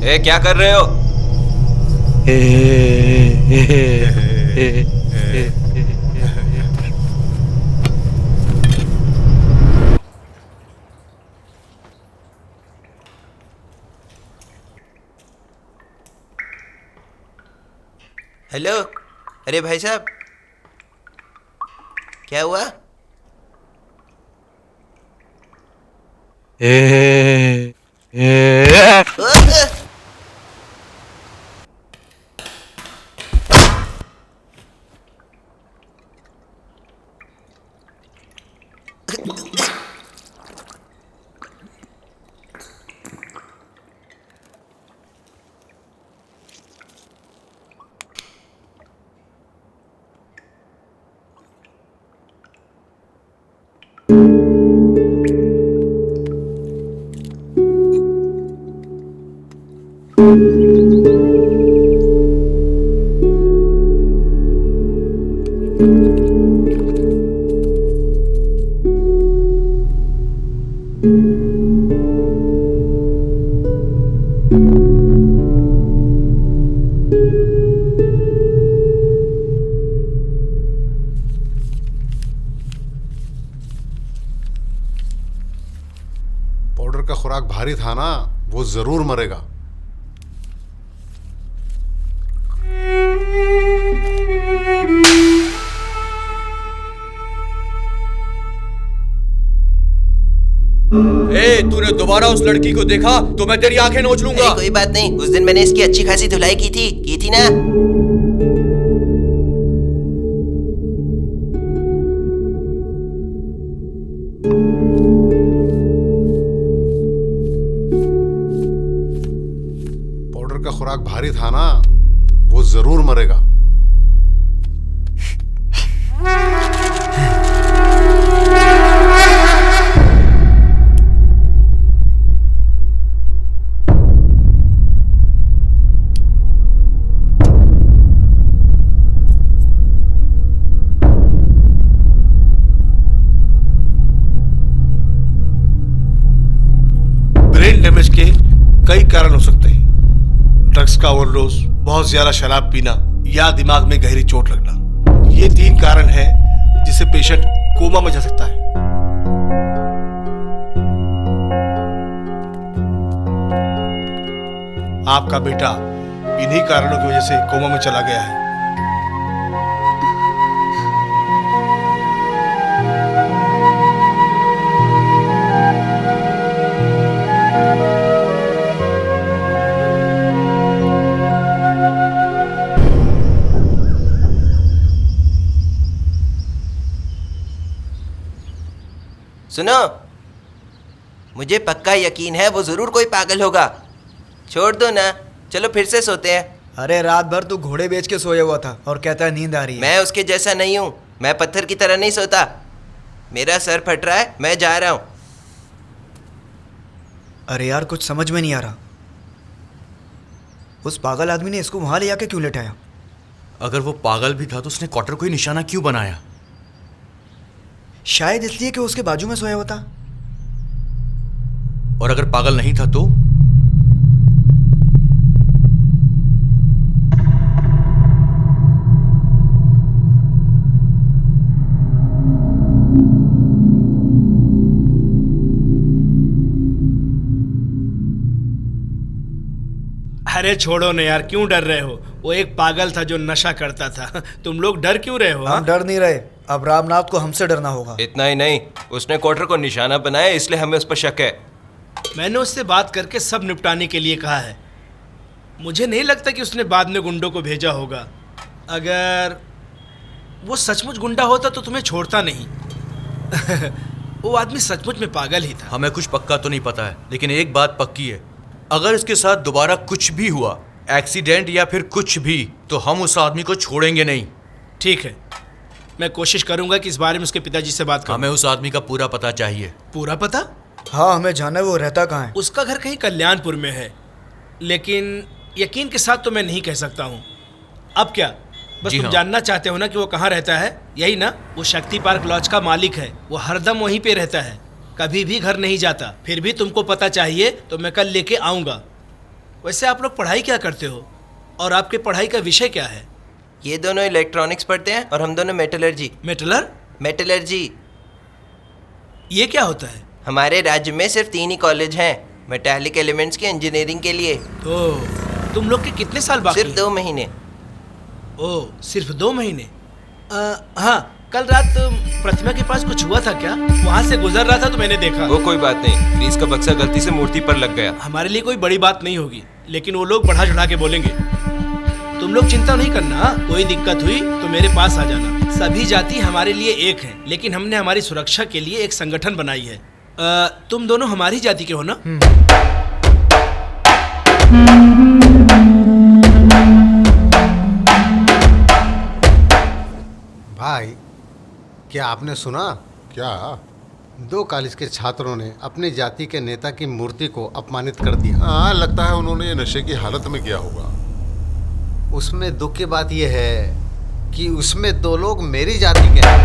ए, क्या कर रहे हो? हेलो, अरे भाई साहब, क्या हुआ? पाउडर का खुराक भारी था ना, वो जरूर मरेगा। ए, तूने दोबारा उस लड़की को देखा तो मैं तेरी आंखें नोच लूंगा। कोई बात नहीं, उस दिन मैंने इसकी अच्छी खासी धुलाई की थी ना। पाउडर का खुराक भारी था ना, वो जरूर मरेगा। ब्रेन डैमेज के कई कारण हो सकते हैं। ड्रग्स का ओवरडोज, बहुत ज्यादा शराब पीना या दिमाग में गहरी चोट लगना, ये 3 कारण हैं जिससे पेशेंट कोमा में जा सकता है। आपका बेटा इन्हीं कारणों की वजह से कोमा में चला गया है। सुनो, मुझे पक्का यकीन है वो जरूर कोई पागल होगा। छोड़ दो ना, चलो फिर से सोते हैं। अरे रात भर तू घोड़े बेच के सोया हुआ था और कहता है नींद आ रही है। मैं उसके जैसा नहीं हूँ, मैं पत्थर की तरह नहीं सोता। मेरा सर फट रहा है, मैं जा रहा हूँ। अरे यार, कुछ समझ में नहीं आ रहा। उस पागल आदमी ने इसको वहां ले आके क्यों लेटाया? अगर वो पागल भी था तो उसने क्वार्टर को ही निशाना क्यों बनाया? शायद इसलिए कि उसके बाजू में सोया हुआ था। और अगर पागल नहीं था तो? अरे छोड़ो ना यार, क्यों डर रहे हो? वो एक पागल था जो नशा करता था। तुम लोग डर क्यों रहे हो? हम डर नहीं रहे, अब रामनाथ को हमसे डरना होगा। इतना ही नहीं, उसने क्वार्टर को निशाना बनाया, इसलिए हमें उस पर शक है। मैंने उससे बात करके सब निपटाने के लिए कहा है। मुझे नहीं लगता कि उसने बाद में गुंडों को भेजा होगा। अगर वो सचमुच गुंडा होता तो तुम्हें छोड़ता नहीं। वो आदमी सचमुच में पागल ही था। हमें कुछ पक्का तो नहीं पता है, लेकिन एक बात पक्की है, अगर इसके साथ दोबारा कुछ भी हुआ, एक्सीडेंट या फिर कुछ भी, तो हम उस आदमी को छोड़ेंगे नहीं। ठीक है, मैं कोशिश करूंगा कि इस बारे में उसके पिताजी से बात करूं। हमें उस आदमी का पूरा पता चाहिए। पूरा पता? हाँ, हमें जानना है वो रहता कहाँ है। उसका घर कहीं कल्याणपुर में है, लेकिन यकीन के साथ तो मैं नहीं कह सकता हूँ। अब क्या, बस तुम जानना चाहते हो ना कि वो कहाँ रहता है, यही ना? वो शक्ति पार्क लॉज का मालिक है, वो हरदम वहीं पे रहता है, कभी भी घर नहीं जाता। फिर भी तुमको पता चाहिए तो मैं कल लेके आऊँगा। वैसे आप लोग पढ़ाई क्या करते हो और आपके पढ़ाई का विषय क्या है? ये दोनों इलेक्ट्रॉनिक्स पढ़ते हैं और हम दोनों मेटलर्जी। मेटलर्जी ये क्या होता है? हमारे राज्य में सिर्फ 3 ही कॉलेज हैं मेटालिक एलिमेंट्स की इंजीनियरिंग के लिए। ओह, तुम लोग के कितने साल बाकी? सिर्फ 2 महीने। ओह, सिर्फ 2 महीने? हाँ, कल रात प्रतिमा के पास कुछ हुआ था क्या? वहाँ से गुजर रहा था तो मैंने देखा। वो कोई बात नहीं, ग्रीस का बक्सा गलती से मूर्ति पर लग गया। हमारे लिए कोई बड़ी बात नहीं होगी, लेकिन वो लोग बढ़ा चढ़ा के बोलेंगे। तुम लोग चिंता नहीं करना, कोई दिक्कत हुई तो मेरे पास आ जाना। सभी जाति हमारे लिए एक है, लेकिन हमने हमारी सुरक्षा के लिए एक संगठन बनाई है। तुम दोनों हमारी जाति के हो ना? भाई, क्या आपने सुना? क्या? 2 कॉलेज के छात्रों ने अपनी जाति के नेता की मूर्ति को अपमानित कर दिया। हाँ, लगता है उन्होंने ये नशे की हालत में किया होगा। उसमें दुख की बात यह है कि उसमें 2 लोग मेरी जाति के हैं।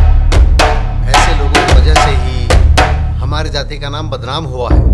ऐसे लोगों की वजह से ही हमारी जाति का नाम बदनाम हुआ है।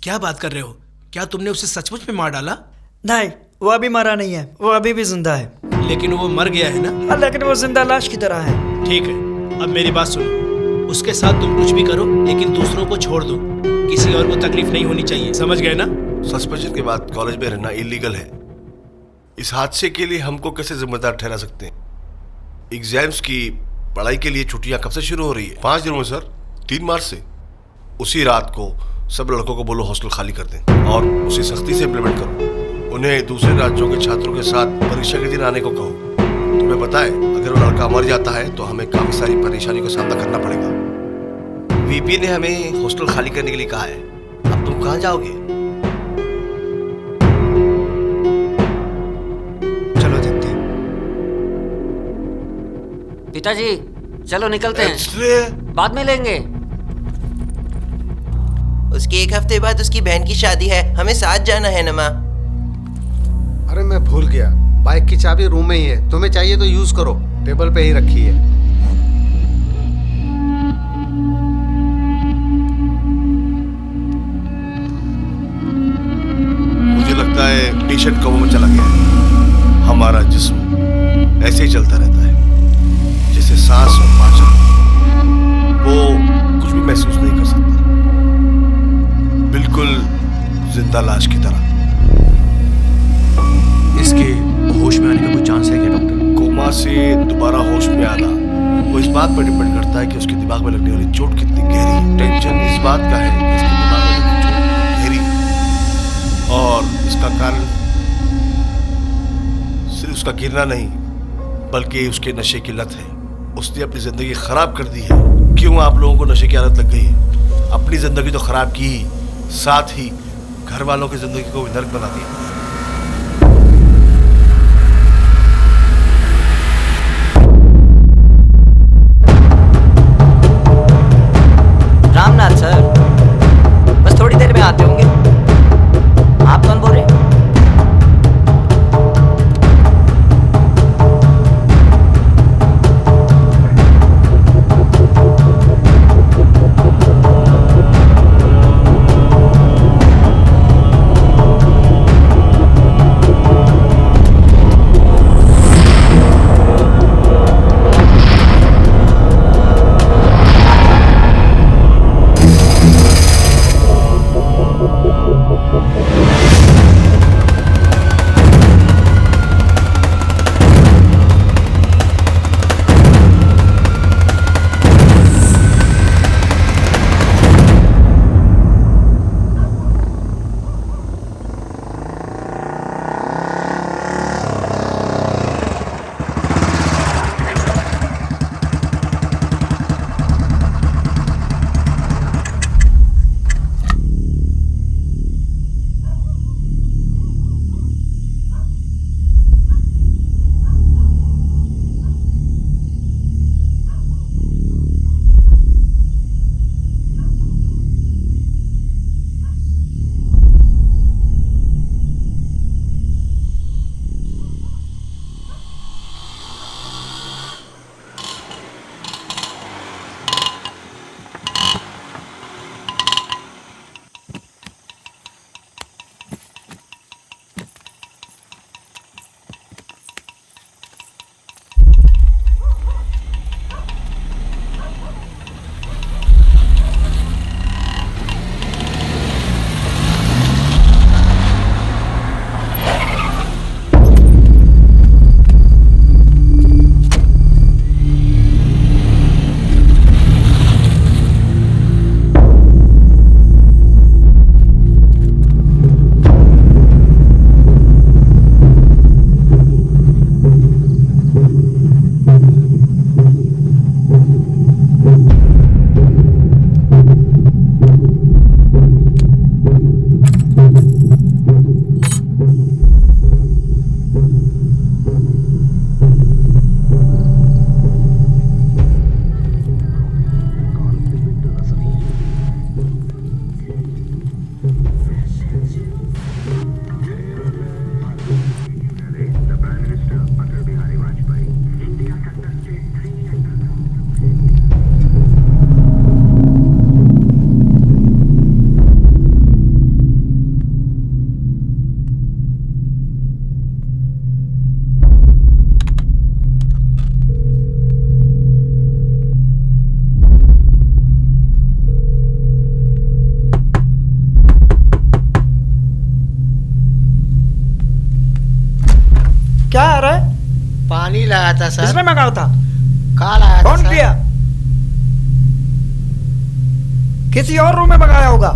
क्या बात कर रहे हो? क्या तुमने उसे सचमुच में मार डाला? नहीं, वो अभी मरा नहीं है, वो अभी भी जिंदा है। लेकिन वो मर गया है ना? लेकिन वो जिंदा लाश की तरह है। ठीक है, अब मेरी बात सुनो। उसके साथ तुम कुछ भी करो, लेकिन दूसरों को छोड़ दो। किसी और को तकलीफ नहीं होनी चाहिए, समझ गए ना? सस्पेंशन के बाद कॉलेज में रहना इलीगल है। इस हादसे के लिए हमको कैसे जिम्मेदार ठहरा सकते हैं? एग्जाम्स की पढ़ाई के लिए छुट्टियां कब से शुरू हो रही है? 5 दिनों में सर, 3 मार्च से। उसी रात को सब लड़कों को बोलो हॉस्टल खाली कर दें और उसे सख्ती से इम्प्लीमेंट करो। उन्हें दूसरे राज्यों के छात्रों के साथ परीक्षा के दिन आने को कहो। तुम्हें पता है, अगर वो लड़का मर जाता है तो हमें काफी सारी परेशानी का सामना करना पड़ेगा। वीपी ने हमें हॉस्टल खाली करने के लिए कहा है। अब तुम कहाँ जाओगे? चलो देखते हैं। पिताजी चलो निकलते हैं, बाद में लेंगे। उसके 1 हफ्ते बाद उसकी बहन की शादी है, हमें साथ जाना है नमा। अरे मैं भूल गया, बाइक की चाबी रूम में ही है, तुम्हें चाहिए तो यूज करो, टेबल पे ही रखी है। मुझे लगता है पेशेंट कब्र में चला गया है। हमारा जिस्म ऐसे ही चलता रहता है जैसे सांस और पाचन, वो कुछ भी महसूस नहीं कर सकता, बिल्कुल जिंदा लाश की तरह। इसके होश में आने का कोई चांस है क्या डॉक्टर? कोमा से दोबारा होश में आना वो इस बात पर डिपेंड करता है कि उसके दिमाग में लगने वाली चोट कितनी गहरी है। टेंशन इस बात का है कि इसके दिमाग में लगने चोट गहरी है और इसका कारण सिर्फ उसका गिरना नहीं बल्कि उसके नशे की लत है। उसने अपनी जिंदगी खराब कर दी है। क्यों आप लोगों को नशे की आदत लग गई है? अपनी जिंदगी तो खराब की ही, साथ ही घर वालों की जिंदगी को भी नर्क बना दिया। रामनाथ सर, बस थोड़ी देर में आते होंगे। आप कौन बोल रहे हैं? क्या आ रहा है? पानी लाया था सर। किसने मंगाया था? कल आया था कौन सर। पिया? किसी और रूम में मंगाया होगा।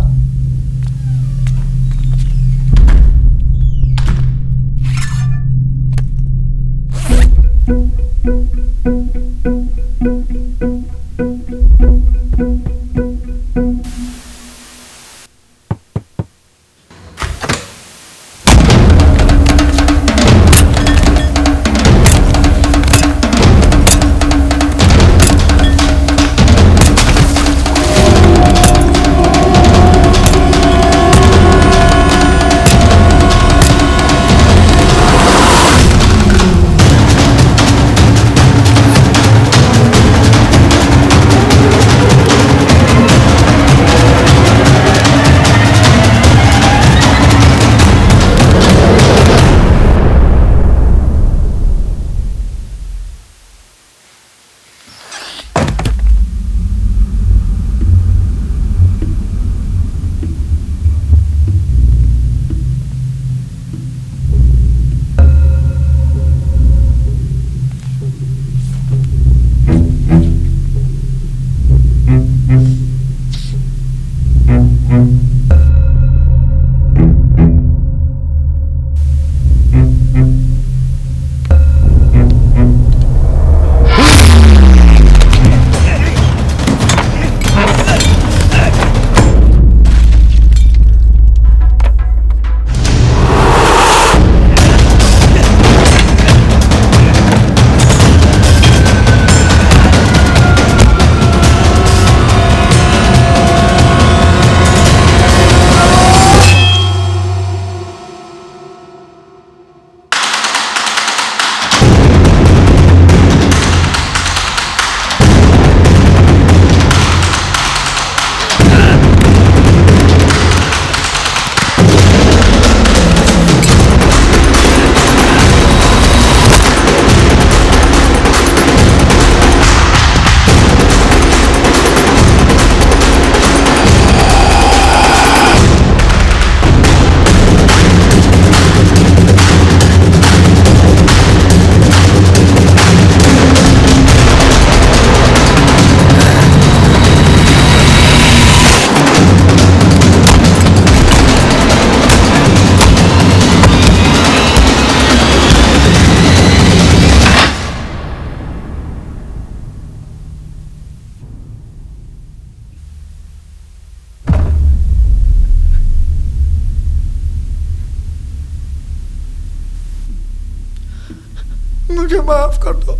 मुझे माफ कर दो।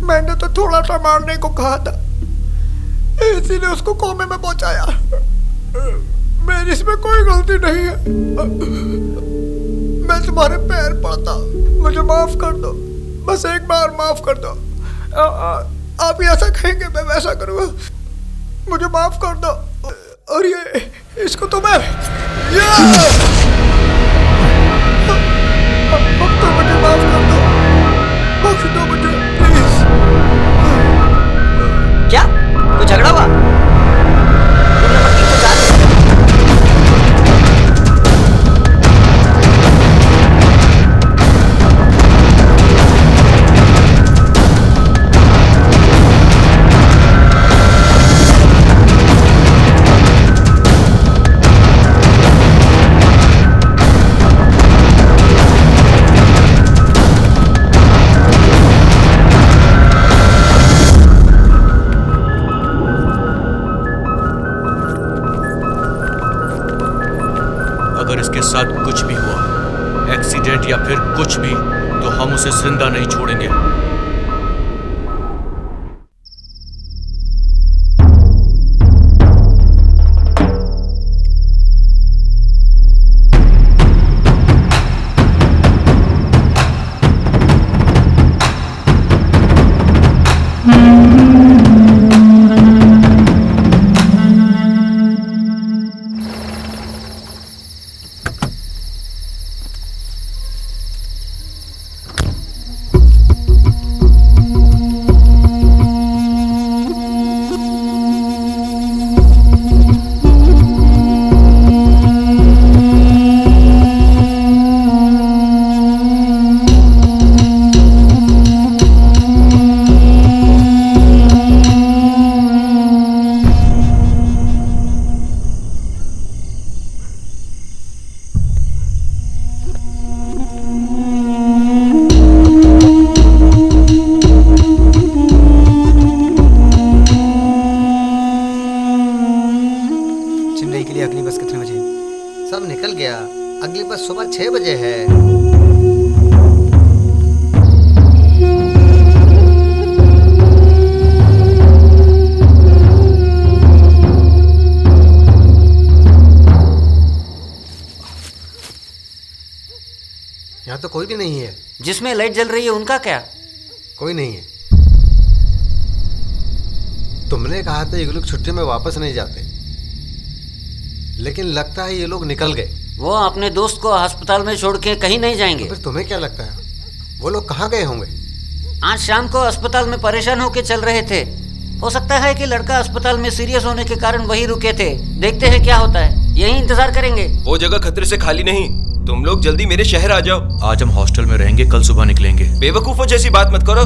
मैंने तो थोड़ा सा मारने को कहा था, इसीलिए उसको कोमे में पहुंचाया। मेरी इसमें कोई गलती नहीं है। मैं तुम्हारे पैर पड़ता हूं, मुझे माफ कर दो, बस एक बार माफ कर दो। आप ऐसा कहेंगे मैं वैसा करूँगा, मुझे माफ कर दो। और ये इसको तो मैं अब तो मुझे माफ कर दो, बख्श दो मुझे प्लीज। क्या कोई झगड़ा हुआ? Room number 304। अगर इसके साथ कुछ भी हुआ, एक्सीडेंट या फिर कुछ भी, तो हम उसे जिंदा नहीं छोड़ेंगे। सब निकल गया, अगली बस सुबह 6 बजे है। यहाँ तो कोई भी नहीं है। जिसमें लाइट जल रही है उनका क्या? कोई नहीं है। तुमने कहा था ये लोग छुट्टी में वापस नहीं जाते, लेकिन लगता है ये लोग निकल गए। वो अपने दोस्त को अस्पताल में छोड़ के कहीं नहीं जाएंगे। तो फिर तुम्हें क्या लगता है वो लोग कहाँ गए होंगे? आज शाम को अस्पताल में परेशान होकर चल रहे थे। हो सकता है कि लड़का अस्पताल में सीरियस होने के कारण वहीं रुके थे। देखते हैं क्या होता है, यहीं इंतजार करेंगे। वो जगह खतरे से खाली नहीं, तुम लोग जल्दी मेरे शहर आ जाओ। आज हम हॉस्टल में रहेंगे, कल सुबह निकलेंगे। बेवकूफों जैसी बात मत करो,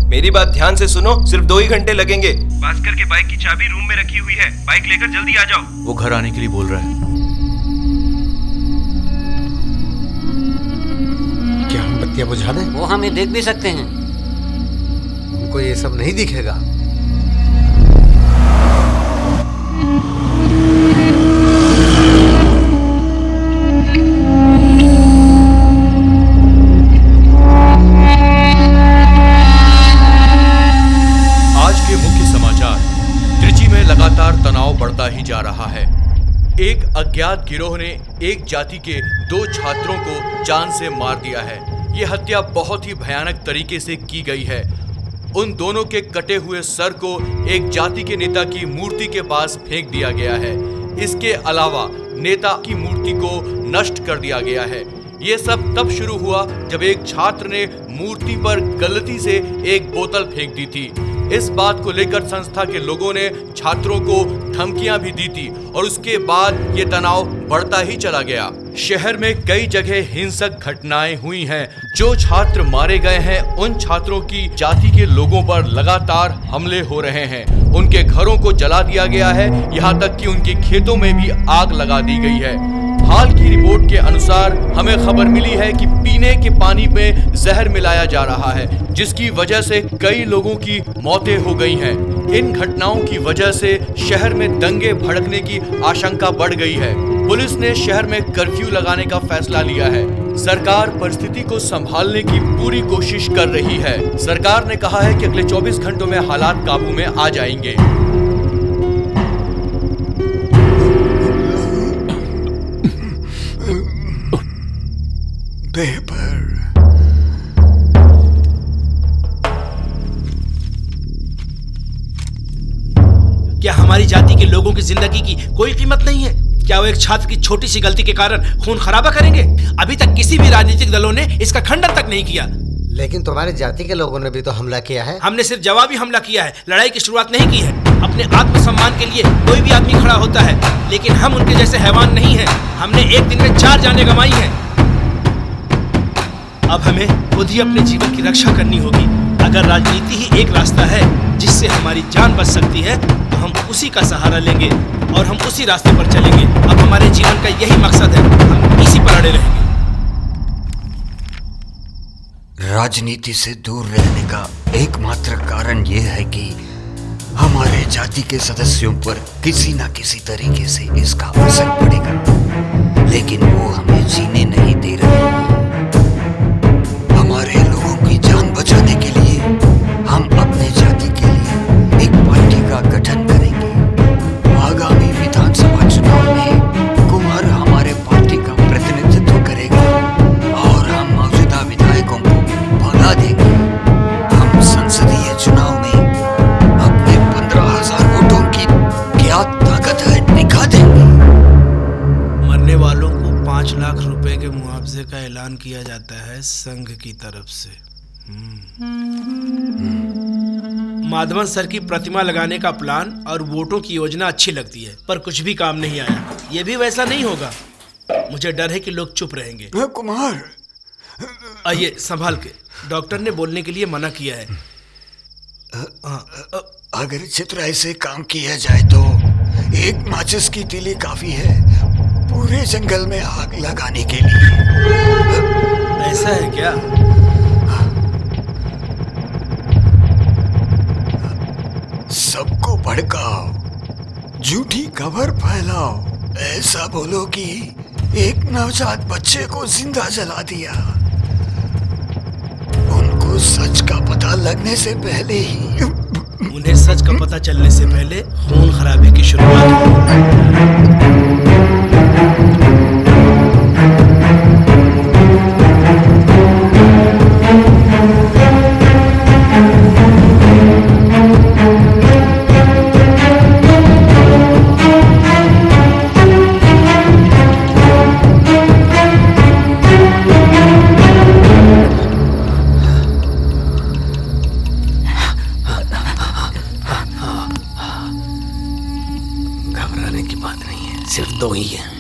मेरी बात ध्यान से सुनो। सिर्फ 2 ही घंटे लगेंगे। भास्कर के बाइक की चाबी रूम में रखी हुई है, बाइक लेकर जल्दी आ जाओ। वो घर आने के लिए बोल रहा है। क्या हम बत्तियां बुझा दें? वो हमें देख भी सकते हैं। उनको ये सब नहीं दिखेगा। लगातार तनाव बढ़ता ही जा रहा है। एक अज्ञात गिरोह ने एक जाति के 2 छात्रों को जान से मार दिया है। यह हत्या बहुत ही भयानक तरीके से की गई है। उन दोनों के कटे हुए सर को एक जाति के नेता की मूर्ति के पास फेंक दिया गया है। इसके अलावा नेता की मूर्ति को नष्ट कर दिया गया है। ये सब तब शुरू हुआ जब एक छात्र ने मूर्ति पर गलती से एक बोतल फेंक दी थी। इस बात को लेकर संस्था के लोगों ने छात्रों को धमकियां भी दी थी और उसके बाद ये तनाव बढ़ता ही चला गया। शहर में कई जगह हिंसक घटनाएं हुई हैं। जो छात्र मारे गए हैं उन छात्रों की जाति के लोगों पर लगातार हमले हो रहे हैं। उनके घरों को जला दिया गया है, यहाँ तक कि उनके खेतों में भी आग लगा दी गई है। हाल की रिपोर्ट के अनुसार हमें खबर मिली है कि पीने के पानी में जहर मिलाया जा रहा है, जिसकी वजह से कई लोगों की मौतें हो गई हैं। इन घटनाओं की वजह से शहर में दंगे भड़कने की आशंका बढ़ गई है। पुलिस ने शहर में कर्फ्यू लगाने का फैसला लिया है। सरकार परिस्थिति को संभालने की पूरी कोशिश कर रही है। सरकार ने कहा है कि अगले 24 घंटों में हालात काबू में आ जाएंगे। क्या हमारी जाति के लोगों की जिंदगी की कोई कीमत नहीं है? क्या वो एक छात्र की छोटी सी गलती के कारण खून खराबा करेंगे? अभी तक किसी भी राजनीतिक दलों ने इसका खंडन तक नहीं किया। लेकिन तुम्हारी जाति के लोगों ने भी तो हमला किया है। हमने सिर्फ जवाबी हमला किया है, लड़ाई की शुरुआत नहीं की है। अपने आत्मसम्मान के लिए कोई भी आदमी खड़ा होता है, लेकिन हम उनके जैसे हैवान नहीं हैं। हमने एक दिन में 4 जानें गंवाई हैं। अब हमें खुद ही अपने जीवन की रक्षा करनी होगी। अगर राजनीति ही एक रास्ता है जिससे हमारी जान बच सकती है, तो हम उसी का सहारा लेंगे और हम उसी रास्ते पर चलेंगे। अब हमारे जीवन का यही मकसद है, हम इसी पर अड़े रहेंगे। राजनीति से दूर रहने का एकमात्र कारण यह है कि हमारे जाति के सदस्यों पर किसी न किसी तरीके से इसका असर पड़ेगा, लेकिन वो हमें जीने नहीं दे रहे। हमारे लोगों की जान बचाने के लिए हम अपने जाति के लिए एक पार्टी का गठन करेंगे। आगामी विधानसभा चुनाव में कुमार हमारे पार्टी का प्रतिनिधित्व करेगा और हम मौजूदा विधायकों को भगा देंगे। हम संसदीय चुनाव में अपने 15,000 वोटों की क्या ताकत है दिखा देंगे। मरने वालों को 5 लाख रुपए के मुआवजे का ऐलान किया जाता है संघ की तरफ से। माधवन सर की प्रतिमा लगाने का प्लान और वोटों की योजना अच्छी लगती है, पर कुछ भी काम नहीं आया। ये भी वैसा नहीं होगा। मुझे डर है कि लोग चुप रहेंगे। कुमार, आइए संभाल के। डॉक्टर ने बोलने के लिए मना किया है। अगर चित्राई से काम किया जाए तो एक माचिस की तीली काफी है पूरे जंगल में आग लगाने के लिए। ऐसा है क्या? सबको भड़काओ, झूठी खबर फैलाओ, ऐसा बोलो कि एक नवजात बच्चे को जिंदा जला दिया। उनको सच का पता लगने से पहले ही उन्हें सच का पता चलने से पहले खून खराबे की शुरुआत हो। घबराने की बात नहीं है, सिर्फ 2 ही है।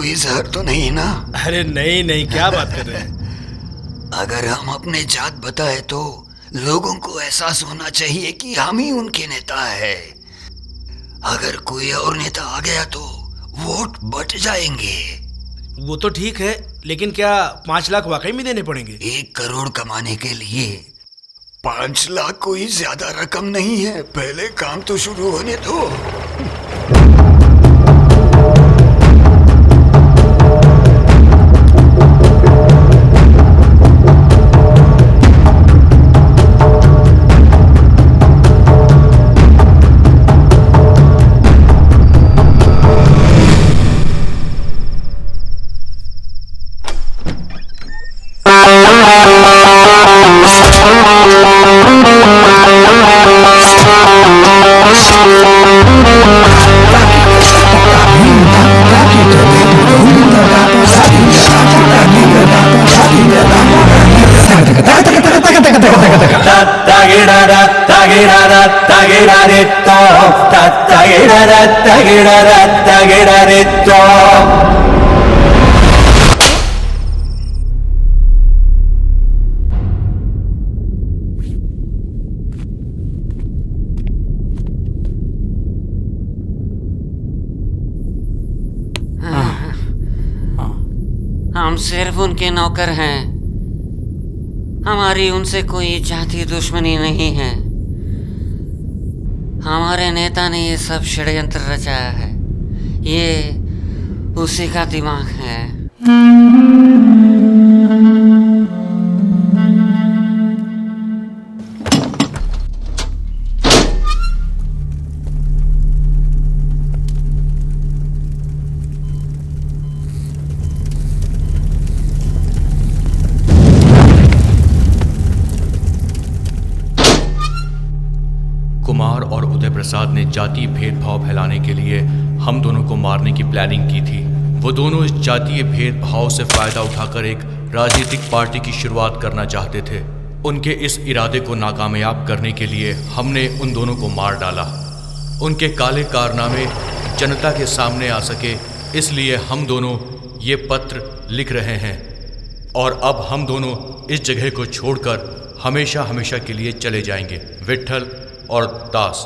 कोई जहर तो नहीं ना? अरे नहीं नहीं, क्या बात कर रहे हैं? अगर हम अपने जात बताए तो लोगों को एहसास होना चाहिए कि हम ही उनके नेता है। अगर कोई और नेता आ गया तो वोट बट जाएंगे। वो तो ठीक है, लेकिन क्या 5 लाख वाकई में देने पड़ेंगे? 1 करोड़ कमाने के लिए 5 लाख कोई ज्यादा रकम नहीं है। पहले काम तो शुरू होने दो। हम सिर्फ उनके नौकर हैं। हमारी उनसे कोई जाति दुश्मनी नहीं है। हमारे नेता ने ये सब षड्यंत्र रचाया है। ये उसी का दिमाग है। कुमार और उदय प्रसाद ने जातीय भेदभाव फैलाने के लिए हम दोनों को मारने की प्लानिंग की थी। वो दोनों इस जातीय भेदभाव से फायदा उठाकर एक राजनीतिक पार्टी की शुरुआत करना चाहते थे। उनके इस इरादे को नाकामयाब करने के लिए हमने उन दोनों को मार डाला। उनके काले कारनामे जनता के सामने आ सके, इसलिए हम दोनों ये पत्र लिख रहे हैं। और अब हम दोनों इस जगह को छोड़कर हमेशा हमेशा के लिए चले जाएंगे। विट्ठल और दास।